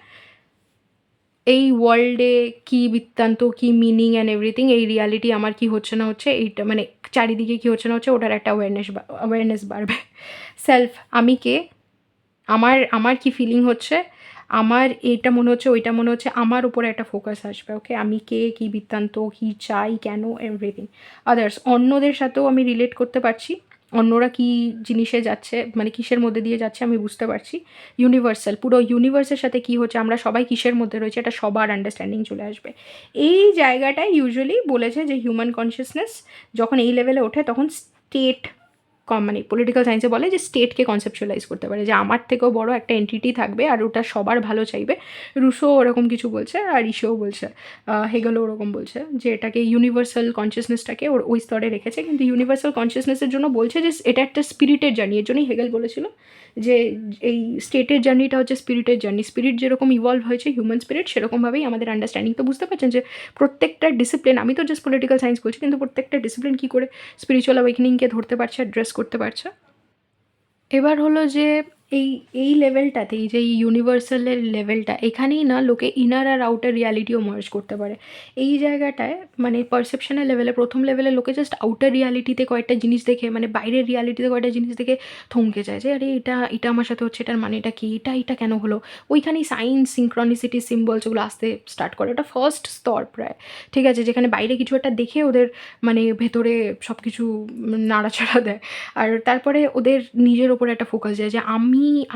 এই ওয়ার্ল্ডে কী বৃত্তান্ত, কী মিনিং অ্যান্ড এভরিথিং, এই রিয়ালিটি আমার কী হচ্ছে না হচ্ছে, এইটা মানে চারিদিকে কী হচ্ছে না হচ্ছে, ওটার একটা অ্যাওয়ারনেস বাড়বে। সেলফ, আমি কে, আমার কি ফিলিং হচ্ছে, আমার এইটা মনে হচ্ছে, ওইটা মনে হচ্ছে, আমার উপরে একটা ফোকাস আসবে। ওকে, আমি কে, কী বৃত্তান্ত, কী চাই, কেন, এভরিথিং। আদার্স, অন্যদের সাথেও আমি রিলেট করতে পারছি, অন্যরা কী জিনিসে যাচ্ছে, মানে কিসের মধ্যে দিয়ে যাচ্ছে আমি বুঝতে পারছি। ইউনিভার্সাল, পুরো ইউনিভার্সের সাথে কী হচ্ছে, আমরা সবাই কিসের মধ্যে রয়েছে, এটা সবার আন্ডারস্ট্যান্ডিং চলে আসবে। এই জায়গাটায় ইউজুয়ালি বলেছে যে হিউম্যান কনসিয়াসনেস যখন এই লেভেলে ওঠে তখন স্টেট মানে পলিটিক্যাল সায়েন্সে বলে যে স্টেটকে কনসেপচুয়ালাইজ করতে পারে, যে আমার থেকেও বড় একটা এন্টিটি থাকবে আর ওটা সবার ভালো চাইবে। রুশো ওরকম কিছু বলছে, আর ইসেও বলছে, হেগেলও ওরকম বলছে, যে এটাকে ইউনিভার্সাল কনসিয়াসনেসটাকে ওই স্তরে রেখেছে, কিন্তু ইউনিভার্সাল কনসিয়াসনেসের জন্য বলছে যে এটা একটা স্পিরিটের জার্নি। এর জন্যই হেগেল বলেছিল যে এই স্টেটের জার্নিটা হচ্ছে স্পিরিটের জার্নি। স্পিরিট যেরকম ইভলভ হয়েছে হিউম্যান স্পিরিট, সেরকমভাবেই আমাদের আন্ডারস্ট্যান্ডিং। তো বুঝতে পারছেন যে প্রত্যেকটা ডিসিপ্লিন, আমি তো জাস্ট পলিটিক্যাল সায়েন্স বলছি, কিন্তু প্রত্যেকটা ডিসিপ্লিন কী করে স্পিরিচুয়াল অ্যাওয়েকেনিংকে ধরতে পারছে, অ্যাড্রেস করতে পারছে। এবার হলো যে এই এই লেভেলটাতে, এই যে এই ইউনিভার্সালের লেভেলটা, এখানেই না লোকে ইনার আর আউটার রিয়ালিটিও মার্জ করতে পারে। এই জায়গাটায় মানে পারসেপশনের লেভেলে, প্রথম লেভেলে লোকে জাস্ট আউটার রিয়ালিটিতে কয়েকটা জিনিস দেখে, মানে বাইরের রিয়ালিটিতে কয়েকটা জিনিস দেখে থমকে যায় যে আরে এটা এটা আমার সাথে হচ্ছে, এটার মানে এটা কি, এটা কেন হলো। ওইখানেই সাইন্স, সিনক্রনিসিটি, সিম্বলস ওগুলো আসতে স্টার্ট করে। ওটা ফার্স্ট স্তর প্রায়, ঠিক আছে, যেখানে বাইরে কিছু একটা দেখে ওদের মানে ভেতরে সব কিছু নাড়াচাড়া দেয়। আর তারপরে ওদের নিজের ওপরে একটা ফোকাস যায় যে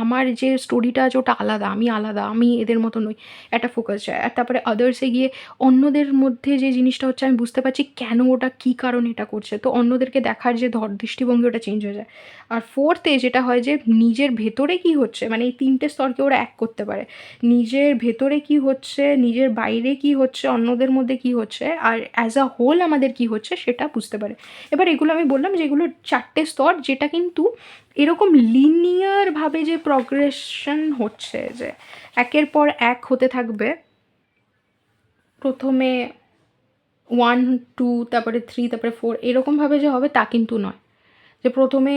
আমার যে স্টোরিটা আছে ওটা আলাদা, আমি আলাদা, আমি এদের মতো নই, একটা ফোকাস যায়। আর তারপরে আদার্সে গিয়ে অন্যদের মধ্যে যে জিনিসটা হচ্ছে আমি বুঝতে পারছি কেন ওটা কী কারণে এটা করছে, তো অন্যদেরকে দেখার যে দৃষ্টিভঙ্গি ওটা চেঞ্জ হয়ে যায়। আর ফোর্থে যেটা হয় যে নিজের ভেতরে কী হচ্ছে, মানে এই তিনটে স্তরকে ওরা এক করতে পারে। নিজের ভেতরে কী হচ্ছে, নিজের বাইরে কী হচ্ছে, অন্যদের মধ্যে কী হচ্ছে, আর অ্যাজ আ হোল আমাদের কী হচ্ছে সেটা বুঝতে পারে। এবার এগুলো আমি বললাম যে এগুলো 4টে স্তর, যেটা কিন্তু এরকম লিনিয়ারভাবে যে প্রগ্রেশন হচ্ছে, যে একের পর এক হতে থাকবে, প্রথমে 1, 2, তারপরে 3, তারপরে 4 এরকমভাবে যে হবে তা কিন্তু নয়। যে প্রথমে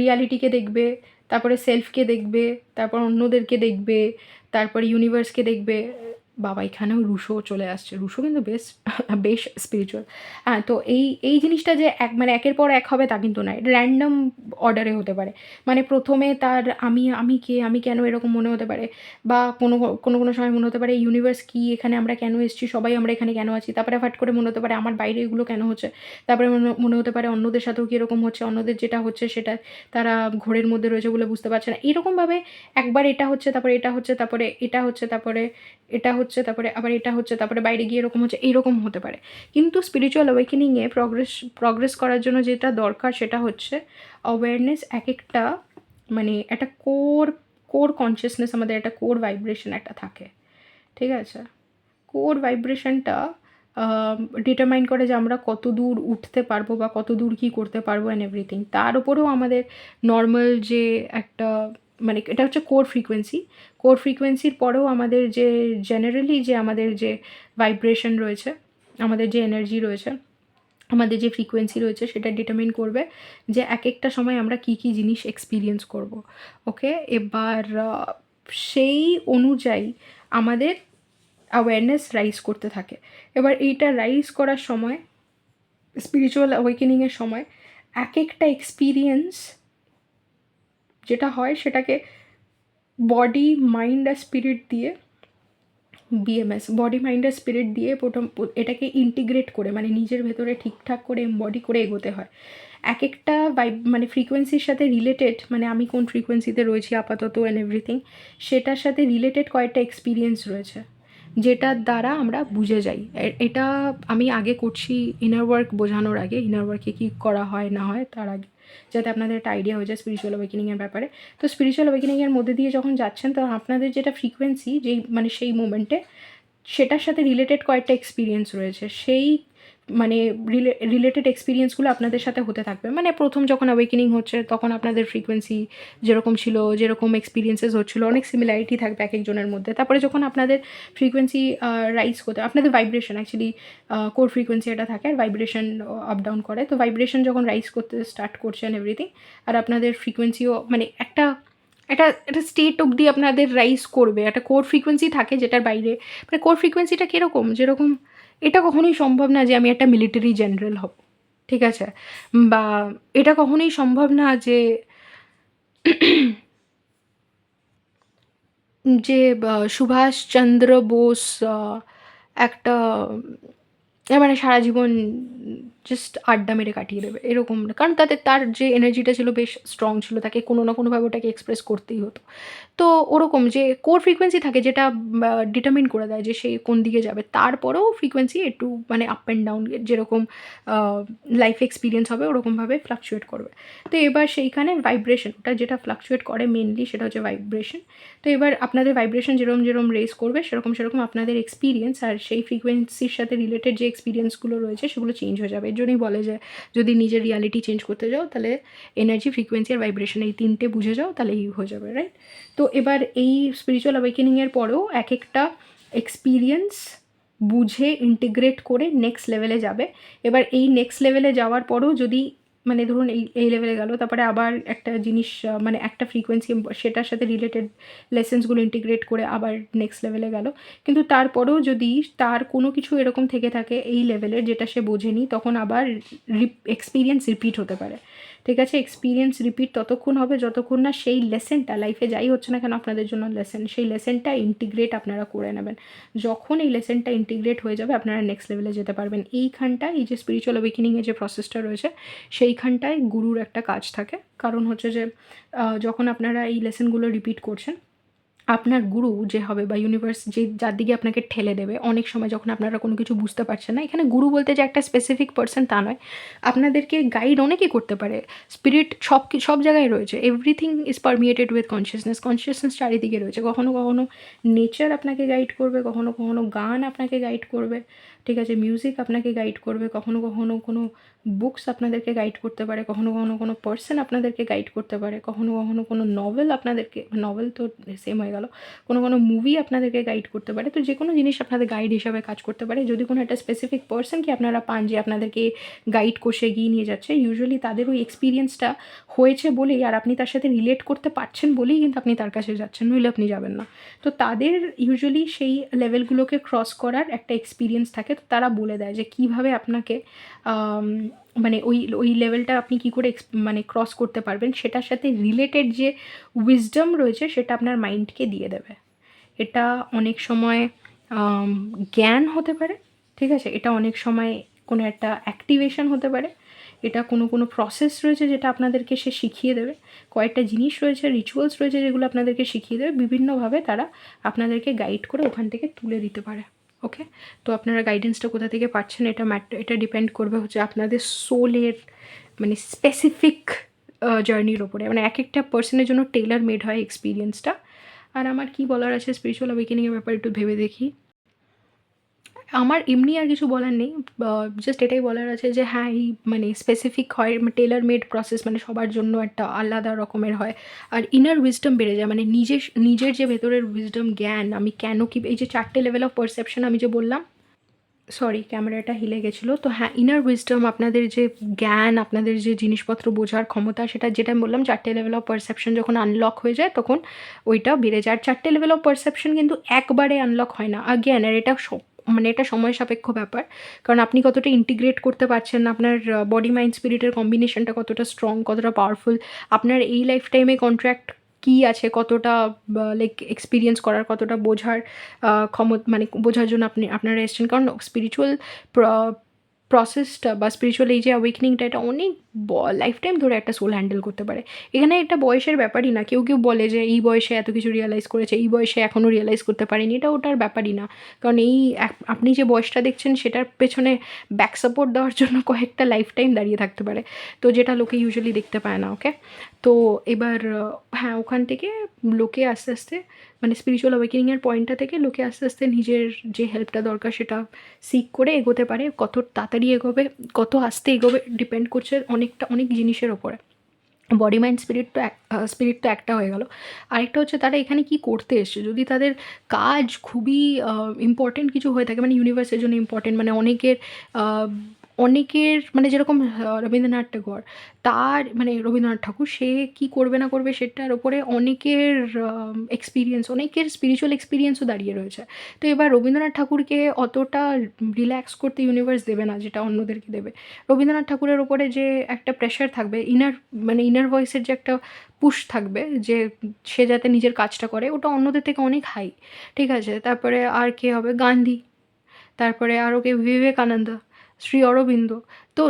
রিয়ালিটিকে দেখবে, তারপরে সেলফকে দেখবে, তারপর অন্যদেরকে দেখবে, তারপর ইউনিভার্সকে দেখবে। বাবা, এখানেও রুশো চলে আসছে। রুশো কিন্তু বেশ স্পিরিচুয়াল। হ্যাঁ, তো এই জিনিসটা যে মানে একের পর এক হবে তা কিন্তু নয়, র্যান্ডম অর্ডারে হতে পারে। মানে প্রথমে তার আমি কে, আমি কেন এরকম মনে হতে পারে, বা কোনো সময় মনে হতে পারে ইউনিভার্স কী, এখানে আমরা কেন এসেছি, সবাই আমরা এখানে কেন আছি। তারপরে ফাট করে মনে হতে পারে আমার বাইরে এগুলো কেন হচ্ছে। তারপরে মনে হতে পারে অন্যদের সাথেও কীরকম হচ্ছে, অন্যদের যেটা হচ্ছে সেটা তারা ঘোরের মধ্যে রয়েছে বলে বুঝতে পারছে না। এরকমভাবে একবার এটা হচ্ছে, তারপরে এটা হচ্ছে, তারপরে এটা হচ্ছে, তারপরে এটা হচ্ছে, তারপরে আবার এটা হচ্ছে, তারপরে বাইরে গিয়ে এরকম হচ্ছে, এইরকম হতে পারে। কিন্তু স্পিরিচুয়াল অ্যাওয়েকেনিংয়ে প্রগ্রেস করার জন্য যেটা দরকার সেটা হচ্ছে অ্যাওয়ারনেস। একটা মানে একটা কোর কনসিয়াসনেস, আমাদের একটা কোর ভাইব্রেশন একটা থাকে, ঠিক আছে। কোর ভাইব্রেশনটা ডিটারমাইন করে যে আমরা কত দূর উঠতে পারবো বা কত দূর কী করতে পারবো অ্যান্ড এভরিথিং। তার উপরেও আমাদের নর্মাল যে একটা মানে এটা হচ্ছে কোর ফ্রিকোয়েন্সি। কোর ফ্রিকোয়েন্সির পরেও আমাদের যে জেনারেলি যে আমাদের যে ভাইব্রেশন রয়েছে, আমাদের যে এনার্জি রয়েছে, আমাদের যে ফ্রিকোয়েন্সি রয়েছে, সেটা ডিটারমাইন করবে যে একটা সময় আমরা কী কী জিনিস এক্সপিরিয়েন্স করব। ওকে, এবার সেই অনুযায়ী আমাদের অ্যাওয়ারনেস রাইজ করতে থাকে। এবার এইটা রাইজ করার সময়, স্পিরিচুয়াল অ্যাওয়েকেনিংয়ের সময় একটা এক্সপিরিয়েন্স যেটা হয় সেটাকে বডি, মাইন্ড আর স্পিরিট দিয়ে, বিএমএস, বডি, মাইন্ড আর স্পিরিট দিয়ে প্রথম এটাকে ইন্টিগ্রেট করে, মানে নিজের ভেতরে ঠিকঠাক করে এমবডি করে এগোতে হয়। একটা মানে ফ্রিকোয়েন্সির সাথে রিলেটেড, মানে আমি কোন ফ্রিকোয়েন্সিতে রয়েছি আপাতত অ্যান্ড এভরিথিং, সেটার সাথে রিলেটেড কয়েকটা এক্সপিরিয়েন্স রয়েছে যেটার দ্বারা আমরা বুঝে যাই। এটা আমি আগে করছি ইনার ওয়ার্ক বোঝানোর আগে, ইনার ওয়ার্কে কী করা হয় না হয় তার আগে, যাতে আপনাদের একটা আইডিয়া হয়ে যায় স্পিরিচুয়াল অ্যাওয়েকেনিংয়ের ব্যাপারে। তো স্পিরিচুয়াল অ্যাওয়েকেনিংয়ের মধ্যে দিয়ে যখন যাচ্ছেন, তো আপনাদের যেটা ফ্রিকোয়েন্সি, যেই মানে সেই মোমেন্টে সেটার সাথে রিলেটেড কয়েকটা এক্সপিরিয়েন্স রয়েছে, সেই মানে রিলেটেড এক্সপিরিয়েন্সগুলো আপনাদের সাথে হতে থাকবে। মানে প্রথম যখন অ্যাওয়েকেনিং হচ্ছে তখন আপনাদের ফ্রিকোয়েন্সি যেরকম ছিল, যেরকম এক্সপিরিয়েন্সেস হচ্ছিলো, অনেক সিমিলারিটি থাকবে এক একজনের মধ্যে। তারপরে যখন আপনাদের ফ্রিকোয়েন্সি রাইজ করতে, আপনাদের ভাইব্রেশন অ্যাকচুয়ালি কোর ফ্রিকোয়েন্সি এটা থাকে, আর ভাইব্রেশন আপ ডাউন করে। তো ভাইব্রেশন যখন রাইজ করতে স্টার্ট করছেন এভরিথিং, আর আপনাদের ফ্রিকোয়েন্সিও মানে একটা স্টেট অবধি আপনাদের রাইজ করবে। একটা কোর ফ্রিকোয়েন্সি থাকে যেটার বাইরে, মানে কোর ফ্রিকোয়েন্সিটা কীরকম, যেরকম এটা কখনোই সম্ভব না যে আমি একটা মিলিটারি জেনারেল হব, ঠিক আছে, বা এটা কখনোই সম্ভব না যে সুভাষচন্দ্র বোস একটা মানে সারা জীবন জাস্ট আড্ডা মেরে কাটিয়ে দেবে, এরকম না। কারণ তার যে এনার্জিটা ছিল বেশ স্ট্রং ছিল, তাকে কোনো না কোনোভাবে ওটাকে এক্সপ্রেস করতেই হতো। তো ওরকম যে কোর ফ্রিকোয়েন্সি থাকে যেটা ডিটারমিন করে দেয় যে সে কোন দিকে যাবে। তারপরেও ফ্রিকোয়েন্সি একটু মানে আপ অ্যান্ড ডাউন, যেরকম লাইফ এক্সপিরিয়েন্স হবে ওরকমভাবে ফ্লাকচুয়েট করবে। তো এবার সেইখানে ভাইব্রেশন, ওটা যেটা ফ্লাকচুয়েট করে মেনলি সেটা হচ্ছে ভাইব্রেশন। তো এবার আপনাদের ভাইব্রেশন যেরকম রেজ করবে সেরকম আপনাদের এক্সপিরিয়েন্স আর সেই ফ্রিকোয়েন্সির সাথে রিলেটেড যে এক্সপিরিয়েন্সগুলো রয়েছে সেগুলো চেঞ্জ হয়ে যাবে। এর জন্যই বলে যে যদি নিজের রিয়ালিটি চেঞ্জ করতে যাও তাহলে এনার্জি, ফ্রিকোয়েন্সি আর ভাইব্রেশন এই তিনটে বুঝে যাও, তাহলেই হয়ে যাবে, রাইট। তো এবার এই স্পিরিচুয়াল অ্যাওয়েকেনিংয়ের পরেও একটা এক্সপিরিয়েন্স বুঝে ইন্টিগ্রেট করে নেক্সট লেভেলে যাবে। এবার এই নেক্সট লেভেলে যাওয়ার পরেও যদি মানে ধরুন এই লেভেলে গেল, তারপরে আবার একটা জিনিস মানে একটা ফ্রিকোয়েন্সি সেটার সাথে রিলেটেড লেসেন্সগুলো ইন্টিগ্রেট করে আবার নেক্সট লেভেলে গেল। কিন্তু তারপরেও যদি তার কোনো কিছু এরকম থেকে থাকে এই লেভেলের যেটা সে বোঝেনি, তখন আবার এক্সপিরিয়েন্স রিপিট হতে পারে। ঠিক আছে, এক্সপিরিয়েন্স রিপিট ততক্ষণ হবে যতক্ষণ না সেই লেসেনটা, লাইফে যাই হচ্ছে না কেন আপনাদের জন্য লেসেন, সেই লেসেনটা ইন্টিগ্রেট আপনারা করে নেবেন। যখন এই লেসেনটা ইন্টিগ্রেট হয়ে যাবে আপনারা নেক্সট লেভেলে যেতে পারবেন। এইখানটায় এই যে স্পিরিচুয়াল অ্যাওয়েকেনিংয়ের যে প্রসেসটা রয়েছে সেইখানটায় গুরুর একটা কাজ থাকে। কারণ হচ্ছে যে যখন আপনারা এই লেসেনগুলো রিপিট করছেন, আপনার গুরু যে হবে বা ইউনিভার্স যার দিকে আপনাকে ঠেলে দেবে, অনেক সময় যখন আপনারা কোনো কিছু বুঝতে পারছেন না, এখানে গুরু বলতে যে একটা স্পেসিফিক পার্সন তা নয়, আপনাদেরকে গাইড অনেকেই করতে পারে। স্পিরিট সব জায়গায় রয়েছে, এভরিথিং ইজ পারমিয়েটেড উইথ কনসিয়াসনেস চারিদিকে রয়েছে। কখনো কখনো নেচার আপনাকে গাইড করবে, কখনো কখনো গান আপনাকে গাইড করবে, ঠিক আছে, মিউজিক আপনাকে গাইড করবে, কখনো কখনো কোনো বুকস আপনাদেরকে গাইড করতে পারে, কখনো কখনো কোনো পার্সন আপনাদেরকে গাইড করতে পারে, কখনো কখনো কোনো নভেল আপনাদেরকে, নভেল তো সেম হয়ে গেল, কোনো কোনো মুভি আপনাদেরকে গাইড করতে পারে। তো যে কোনো জিনিস আপনাদের গাইড হিসাবে কাজ করতে পারে। যদি কোনো একটা স্পেসিফিক পার্সনকে আপনারা পান যে আপনাদেরকে গাইড করে এগিয়ে নিয়ে যাচ্ছে, ইউজুয়ালি তাদের ওই এক্সপিরিয়েন্সটা হয়েছে বলেই আর আপনি তার সাথে রিলেট করতে পারছেন বলেই কিন্তু আপনি তার কাছে যাচ্ছেন, নইলে আপনি যাবেন না। তো তাদের ইউজুয়ালি সেই লেভেলগুলোকে ক্রস করার একটা এক্সপিরিয়েন্স থাকে, তো তারা বলে দেয় যে কীভাবে আপনাকে মানে ওই লেভেলটা আপনি কী করে মানে ক্রস করতে পারবেন, সেটার সাথে রিলেটেড যে উইজডম রয়েছে সেটা আপনার মাইন্ডকে দিয়ে দেবে। এটা অনেক সময় জ্ঞান হতে পারে, ঠিক আছে, এটা অনেক সময় কোনো একটা অ্যাক্টিভেশন হতে পারে, এটা কোনো প্রসেস রয়েছে যেটা আপনাদেরকে সে শিখিয়ে দেবে, কয়েকটা জিনিস রয়েছে, রিচুয়ালস রয়েছে যেগুলো আপনাদেরকে শিখিয়ে দেবে, বিভিন্নভাবে তারা আপনাদেরকে গাইড করে ওখান থেকে তুলে দিতে পারে। ওকে, তো আপনারা গাইডেন্সটা কোথা থেকে পাচ্ছেন এটা ডিপেন্ড করবে হচ্ছে আপনাদের সোলের মানে স্পেসিফিক জার্নির ওপরে, মানে এক একটা পার্সনের জন্য টেইলার মেড হয় এক্সপিরিয়েন্সটা। আর আমার কি বলার আছে স্পিরিচুয়াল অ্যাওয়েকেনিংয়ের ব্যাপারে একটু ভেবে দেখি। আমার এমনি আর কিছু বলার নেই, জাস্ট এটাই বলার আছে যে হ্যাঁ, এই মানে স্পেসিফিক হয়, টেইলার মেড প্রসেস, মানে সবার জন্য একটা আলাদা রকমের হয়। আর ইনার উইজডম বেড়ে যায়, মানে নিজের যে ভেতরের উইজডম, জ্ঞান, আমি কেন কি এই যে 4টে লেভেল অফ পারসেপশন আমি যে বললাম, সরি ক্যামেরাটা হিলে গেছিলো, তো হ্যাঁ, ইনার উইজডম, আপনাদের যে জ্ঞান, আপনাদের যে জিনিসপত্র বোঝার ক্ষমতা, সেটা যেটা বললাম 4টে লেভেল অফ পারসেপশন যখন আনলক হয়ে যায় তখন ওইটা বেড়ে যায়। আর 4টে লেভেল অফ পারসেপশন কিন্তু একবারে আনলক হয় না আগেন, আর এটা মানে এটা সময় সাপেক্ষ ব্যাপার, কারণ আপনি কতটা ইন্টিগ্রেট করতে পারছেন, আপনার বডি মাইন্ড স্পিরিটের কম্বিনেশনটা কতটা স্ট্রং, কতটা পাওয়ারফুল, আপনার এই লাইফ টাইমে কন্ট্রাক্ট কী আছে, কতটা লাইক এক্সপিরিয়েন্স করার, কতটা বোঝার মানে বোঝার জন্য আপনারা এসেছেন। কারণ স্পিরিচুয়াল প্রসেসটা বা স্পিরিচুয়াল এই যে অ্যাওয়েকনিংটা, এটা অনেক লাইফ টাইম ধরে একটা সোল হ্যান্ডেল করতে পারে। এখানে এটা বয়সের ব্যাপারই না, কেউ বলে যে এই বয়সে এত কিছু রিয়েলাইজ করেছে, এই বয়সে এখনও রিয়েলাইজ করতে পারেনি, এটা ওটার ব্যাপারই না। কারণ আপনি যে বয়সটা দেখছেন সেটার পেছনে ব্যাক সাপোর্ট দেওয়ার জন্য কয়েকটা লাইফ টাইম দাঁড়িয়ে থাকতে পারে, তো যেটা লোকে ইউজুয়ালি দেখতে পায় না। ওকে, তো এবার হ্যাঁ, ওখান থেকে লোকে আস্তে আস্তে মানে স্পিরিচুয়াল অ্যাওয়েকেনিংয়ের পয়েন্টটা থেকে লোকে আস্তে আস্তে নিজের যে হেল্পটা দরকার সেটা সিক করে এগোতে পারে। কত তাড়াতাড়ি এগোবে, কত আস্তে এগোবে, ডিপেন্ড করছে অনেক জিনিসের ওপরে। বডি মাইন্ড স্পিরিট তো একটা হয়ে গেল, আরেকটা হচ্ছে তারা এখানে কি করতে এসছে। যদি তাদের কাজ খুবই ইম্পর্টেন্ট কিছু হয়ে থাকে, মানে ইউনিভার্সের জন্য ইম্পর্টেন্ট, মানে অনেকের মানে যেরকম রবীন্দ্রনাথ ঠাকুর, তার মানে রবীন্দ্রনাথ ঠাকুর সে কী করবে না করবে সেটার ওপরে অনেকের অনেকের স্পিরিচুয়াল এক্সপিরিয়েন্সও দাঁড়িয়ে রয়েছে। তো এবার রবীন্দ্রনাথ ঠাকুরকে অতটা রিল্যাক্স করতে ইউনিভার্স দেবে না যেটা অন্যদেরকে দেবে। রবীন্দ্রনাথ ঠাকুরের ওপরে যে একটা প্রেশার থাকবে, ইনার ভয়েসের যে একটা পুশ থাকবে, যে সে যাতে নিজের কাজটা করে, ওটা অন্যদের থেকে অনেক হাই। ঠিক আছে, তারপরে আর কে হবে, গান্ধী, তারপরে আরও কে, বিবেকানন্দ, শ্রী অরবিন্দ। তো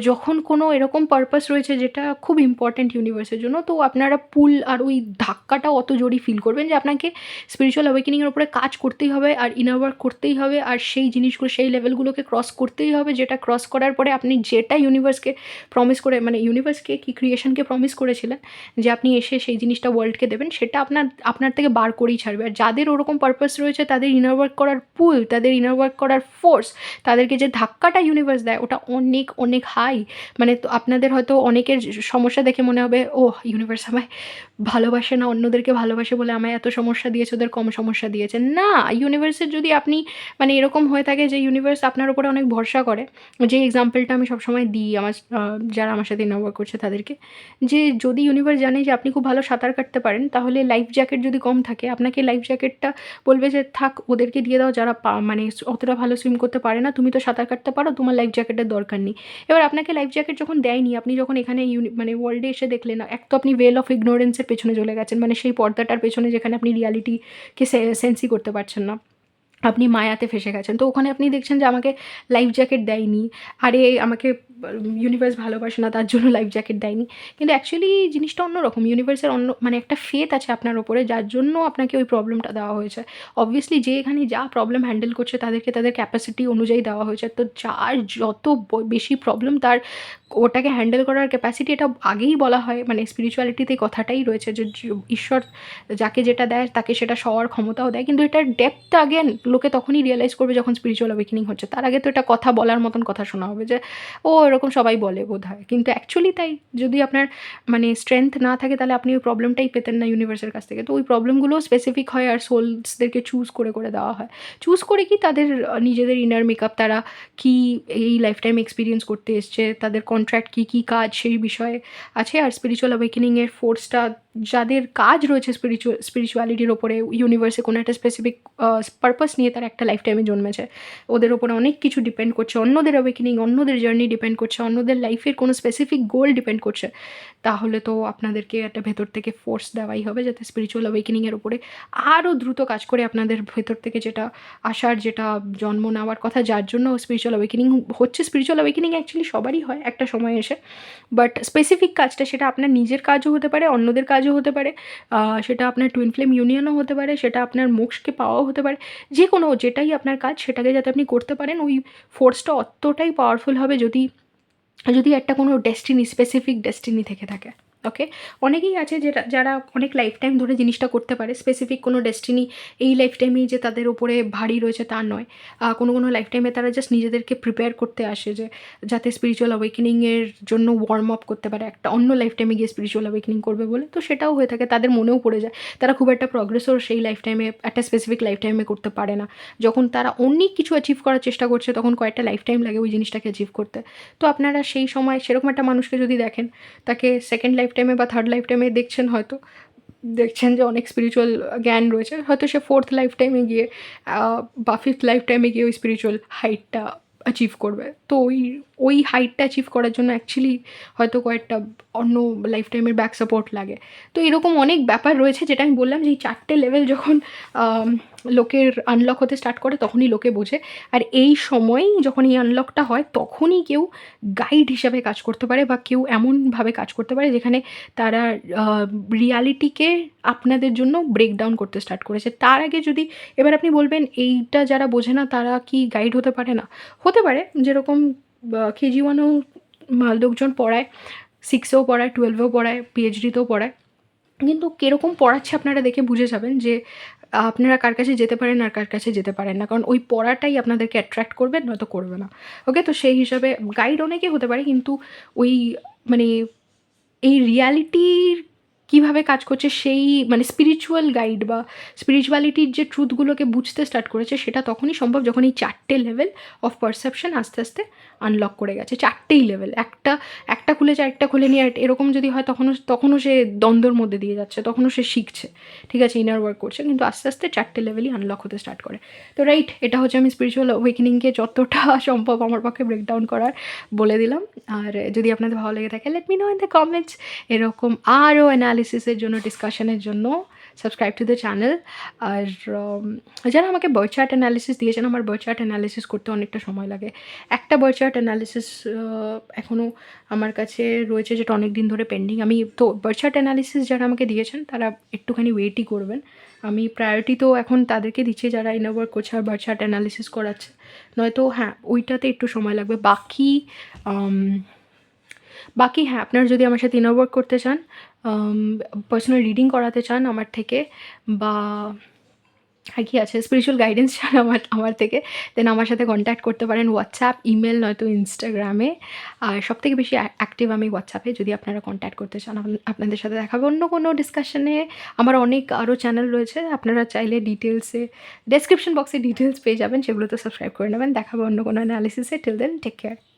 যখন কোনো এরকম পারপাস রয়েছে যেটা খুব ইম্পর্ট্যান্ট ইউনিভার্সের জন্য, তো আপনারা পুল আর ওই ধাক্কাটা অত জোরই ফিল করবেন যে আপনাকে স্পিরিচুয়াল অ্যাওয়েকেনিংয়ের উপরে কাজ করতেই হবে, আর ইনার ওয়ার্ক করতেই হবে, আর সেই জিনিসগুলো, সেই লেভেলগুলোকে ক্রস করতেই হবে, যেটা ক্রস করার পরে আপনি যেটা ইউনিভার্সকে প্রমিস করে, মানে ইউনিভার্সকে কি ক্রিয়েশনকে প্রমিস করেছিলেন যে আপনি এসে সেই জিনিসটা ওয়ার্ল্ডকে দেবেন, সেটা আপনার থেকে বার করেই ছাড়বে। আর যাদের ওরকম পারপাস রয়েছে, তাদের ইনার ওয়ার্ক করার পুল, তাদের ইনার ওয়ার্ক করার ফোর্স, তাদেরকে যে ধাক্কাটা ইউনিভার্স দেয়, ওটা অনেক অনেক ভাই মানে তো আপনাদের হয়তো অনেকের সমস্যা দেখে মনে হবে, ওহ! ইউনিভার্স আমায় ভালোবাসে না, অন্যদেরকে ভালোবাসে বলে আমায় এত সমস্যা দিয়েছে, ওদের কম সমস্যা দিয়েছে। না, ইউনিভার্সের যদি আপনি মানে এরকম হয়ে থাকে যে ইউনিভার্স আপনার উপরে অনেক ভরসা করে, যে এক্সাম্পলটা আমি সবসময় দিই আমার যারা আমার সাথে ইনভলভ করছে তাদেরকে, যে যদি ইউনিভার্স জানে যে আপনি খুব ভালো সাঁতার কাটতে পারেন, তাহলে লাইফ জ্যাকেট যদি কম থাকে, আপনাকে লাইফ জ্যাকেটটা বলবে যে, "থাক ওদেরকে দিয়ে দাও যারা মানে অতটা ভালো সুইম করতে পারে না। তুমি তো সাঁতার কাটতে পারো, তোমার লাইফ জ্যাকেটের দরকার নেই।" এবার আপনাকে লাইফ জ্যাকেট যখন দেয়নি, আপনি যখন এখানে মানে ওয়ার্ল্ডে এসে দেখলেন, এক তো আপনি ওয়েল অফ ইগনোরেন্স এর পেছনে চলে গেছেন। মানে সেই পর্দাটার পেছনে যেখানে আপনি রিয়ালিটিকে সেন্সই করতে পারছেন না। আপনি মায়াতে ফেঁসে গেছেন। তো ওখানে আপনি দেখছেন যে আমাকে লাইফ জ্যাকেট দেয়নি। আরে আমাকে ইউনিভার্স ভালোবাসে না তার জন্য লাইফ জ্যাকেট দেয়নি। কিন্তু অ্যাকচুয়ালি জিনিসটা অন্যরকম। ইউনিভার্সের অন্য মানে একটা ফেথ আছে আপনার উপরে, যার জন্য আপনাকে ওই প্রবলেমটা দেওয়া হয়েছে। অবভিয়াসলি যে এখানে যা প্রবলেম হ্যান্ডেল করছে তাদেরকে তাদের ক্যাপাসিটি অনুযায়ী দেওয়া হয়েছে। তো যার যত বেশি প্রবলেম, তার ওটাকে হ্যান্ডেল করার ক্যাপাসিটি, এটা আগেই বলা হয়। মানে স্পিরিচুয়ালিটিতে এই কথাটাই রয়েছে যে ঈশ্বর যাকে যেটা দেয় তাকে সেটা সওয়ার ক্ষমতাও দেয়। কিন্তু এটার ডেপথ আগেন লোকে তখনই রিয়ালাইজ করবে যখন স্পিরিচুয়াল অ্যাওয়েকেনিং হচ্ছে। তার আগে তো এটা কথা বলার মতন কথা শোনা হবে যে, ও এরকম সবাই বলে বোধহয়। কিন্তু অ্যাকচুয়ালি তাই। যদি আপনার মানে স্ট্রেংথ না থাকে, তাহলে আপনি ওই প্রবলেমটাই পেতেন না ইউনিভার্সের কাছ থেকে। তো ওই প্রবলেমগুলোও স্পেসিফিক হয় আর সোলসদেরকে চুজ করে দেওয়া হয়। চুজ করে কি তাদের নিজেদের ইনার মেকআপ, তারা কি এই লাইফটাইম এক্সপেরিয়েন্স করতে এসছে, তাদের কন্ট্রাক্ট কী কাজ সেই বিষয়ে আছে। আর স্পিরিচুয়াল অ্যাওয়েকেনিং এর ফোর্সটা, যাদের কাজ রয়েছে স্পিরিচুয়ালিটির ওপরে, ইউনিভার্সে কোনো একটা স্পেসিফিক পারপাস নিয়ে তারা একটা লাইফ টাইমে জন্মেছে, ওদের ওপরে অনেক কিছু ডিপেন্ড করছে, অন্যদের অ্যাওয়েকেনিং, অন্যদের জার্নি ডিপেন্ড করছে, অন্যদের লাইফের কোনো স্পেসিফিক গোল ডিপেন্ড করছে। তাহলে তো আপনাদেরকে একটা ভেতর থেকে ফোর্স দেওয়াই হবে যাতে স্পিরিচুয়াল অ্যাওয়েকেনিংয়ের ওপরে আরও দ্রুত কাজ করে আপনাদের ভেতর থেকে যেটা আসার, যেটা জন্ম নেওয়ার কথা, যার জন্য স্পিরিচুয়াল অ্যাওয়েকেনিং হচ্ছে। স্পিরিচুয়াল অ্যাওয়েকেনিং অ্যাকচুয়ালি সবারই হয় একটা সময় এসে, বাট স্পেসিফিক কাজটা সেটা আপনার নিজের কাজও হতে পারে, অন্যদের কাজও হতে পারে, সেটা আপনার টুইন ফ্লেম ইউনিয়নও হতে পারে, সেটা আপনার মোক্ষকে পাওয়াও হতে পারে। যে কোনো যেটাই আপনার কাজ, সেটাকে যাতে আপনি করতে পারেন, ওই ফোর্সটা অতটাই পাওয়ারফুল হবে যদি যদি একটা কোনো ডেস্টিনি, স্পেসিফিক ডেস্টিনি থেকে থাকে। ওকে? অনেকেই আছে যারা অনেক লাইফ টাইম ধরে জিনিসটা করতে পারে। স্পেসিফিক কোনো ডেস্টিনি এই লাইফ টাইমেই যে তাদের উপরে ভারী রয়েছে তা নয়। কোনো লাইফ টাইমে তারা জাস্ট নিজেদেরকে প্রিপেয়ার করতে আসে, যে যাতে স্পিরিচুয়াল অ্যাওয়েকেনিংয়ের জন্য ওয়ার্ম আপ করতে পারে একটা অন্য লাইফ টাইমে গিয়ে স্পিরিচুয়াল অ্যাওয়েকেনিং করবে বলে। তো সেটাও হয়ে থাকে, তাদের মনেও পড়ে যায়। তারা খুব একটা প্রগ্রেসও সেই লাইফ টাইমে, একটা স্পেসিফিক লাইফ টাইমে করতে পারে না। যখন তারা অনেক কিছু অ্যাচিভ করার চেষ্টা করছে, তখন কয়েকটা লাইফ টাইম লাগে ওই জিনিসটাকে অ্যাচিভ করতে। তো আপনারা সেই সময় সেরকম একটা মানুষকে যদি দেখেন, তাকে সেকেন্ড লাইফ টাইমে বা থার্ড লাইফ টাইমে দেখছেন, হয়তো দেখছেন যে অনেক স্পিরিচুয়াল জ্ঞান রয়েছে, হয়তো সে ফোর্থ লাইফ টাইমে গিয়ে বা ফিফথ লাইফ টাইমে গিয়ে ওই স্পিরিচুয়াল হাইটটা অ্যাচিভ করবে। তো ওই হাইটটা অ্যাচিভ করার জন্য অ্যাকচুয়ালি হয়তো কয়েকটা অন্য লাইফ টাইমের ব্যাক সাপোর্ট লাগে। তো এরকম অনেক ব্যাপার রয়েছে, যেটা আমি বললাম যে এই 4 টে লেভেল যখন লোকের আনলক হতে স্টার্ট করে, তখনই লোকে বোঝে। আর এই সময়েই যখন এই আনলকটা হয়, তখনই কেউ গাইড হিসাবে কাজ করতে পারে, বা কেউ এমনভাবে কাজ করতে পারে যেখানে তারা রিয়ালিটিকে আপনাদের জন্য ব্রেকডাউন করতে স্টার্ট করেছে। তার আগে যদি, এবার আপনি বলবেন এইটা যারা বোঝে না তারা কি গাইড হতে পারে না? হতে পারে। যেরকম কেজি ওয়ানেও লোকজন পড়ায়, 6এও পড়ায়, 12এও পড়ায়, পিএইচডিতেও পড়ায়। কিন্তু কীরকম পড়াচ্ছে আপনারা দেখে বুঝে যাবেন যে আপনারা কার কাছে যেতে পারেন আর কার কাছে যেতে পারেন না। কারণ ওই পড়াটাই আপনাদেরকে অ্যাট্রাক্ট করবে, নয়তো করবে না। ওকে? তো সেই হিসাবে গাইড অনেকে হতে পারে, কিন্তু ওই মানে এই রিয়ালিটির কীভাবে কাজ করছে, সেই মানে স্পিরিচুয়াল গাইড বা স্পিরিচুয়ালিটির যে ট্রুথগুলোকে বুঝতে স্টার্ট করেছে, সেটা তখনই সম্ভব যখন এই 4 টে লেভেল অফ পারসেপশন আস্তে আস্তে আনলক করে গেছে। 4 টেই লেভেল। একটা খুলেছে আরেকটা খুলেনি, আর এরকম যদি হয়, তখনও সে দ্বন্দ্বের মধ্যে দিয়ে যাচ্ছে, তখনও সে শিখছে। ঠিক আছে? ইনার ওয়ার্ক করছে, কিন্তু আস্তে আস্তে 4 টে লেভেলই আনলক হতে স্টার্ট করে। তো রাইট, এটা হচ্ছে আমি স্পিরিচুয়াল অ্যাওয়েকেনিংকে যতটা সম্ভব আমার পক্ষে ব্রেকডাউন করার বলে দিলাম। আর যদি আপনাদের ভালো লেগে থাকে, let me no in the comments. এরকম আরও অ্যানালিসিসের জন্য, ডিসকাশনের জন্য সাবস্ক্রাইব টু দ্য চ্যানেল। আর যারা আমাকে বার্থ চার্ট অ্যানালিসিস দিয়েছেন, আমার বার্থ চার্ট অ্যানালিসিস করতে অনেকটা সময় লাগে। একটা বার্থ চার্ট অ্যানালিসিস এখনও আমার কাছে রয়েছে, যেটা অনেক দিন ধরে পেন্ডিং। আমি তো বার্থ চার্ট অ্যানালিসিস যারা আমাকে দিয়েছেন, তারা একটুখানি ওয়েটই করবেন। আমি প্রায়োরিটি তো এখন তাদেরকে দিচ্ছি যারা ইনার ওয়ার্ক করছে আর বার্থ চার্ট অ্যানালিসিস করাচ্ছে। নয়তো হ্যাঁ, ওইটাতে একটু সময় লাগবে। বাকি হ্যাঁ, আপনারা যদি আমার সাথে ইনার ওয়ার্ক করতে চান, পার্সোনাল রিডিং করাতে চান আমার থেকে, বা আর কি আছে স্পিরিচুয়াল গাইডেন্স চান আমার থেকে, দেন আমার সাথে কন্ট্যাক্ট করতে পারেন হোয়াটসঅ্যাপ, ইমেল নয়তো ইনস্টাগ্রামে। আর সবথেকে বেশি অ্যাক্টিভ আমি হোয়াটসঅ্যাপে, যদি আপনারা কন্ট্যাক্ট করতে চান। আপনাদের সাথে দেখা হবে অন্য কোনো ডিসকাশনে। আমার অনেক আরও চ্যানেল রয়েছে, আপনারা চাইলে ডিটেলসে ডেসক্রিপশন বক্সে ডিটেলস পেয়ে যাবেন, সেগুলোতে সাবস্ক্রাইব করে নেবেন। দেখা হবে অন্য কোনো অ্যানালিসিসে। Till then take care.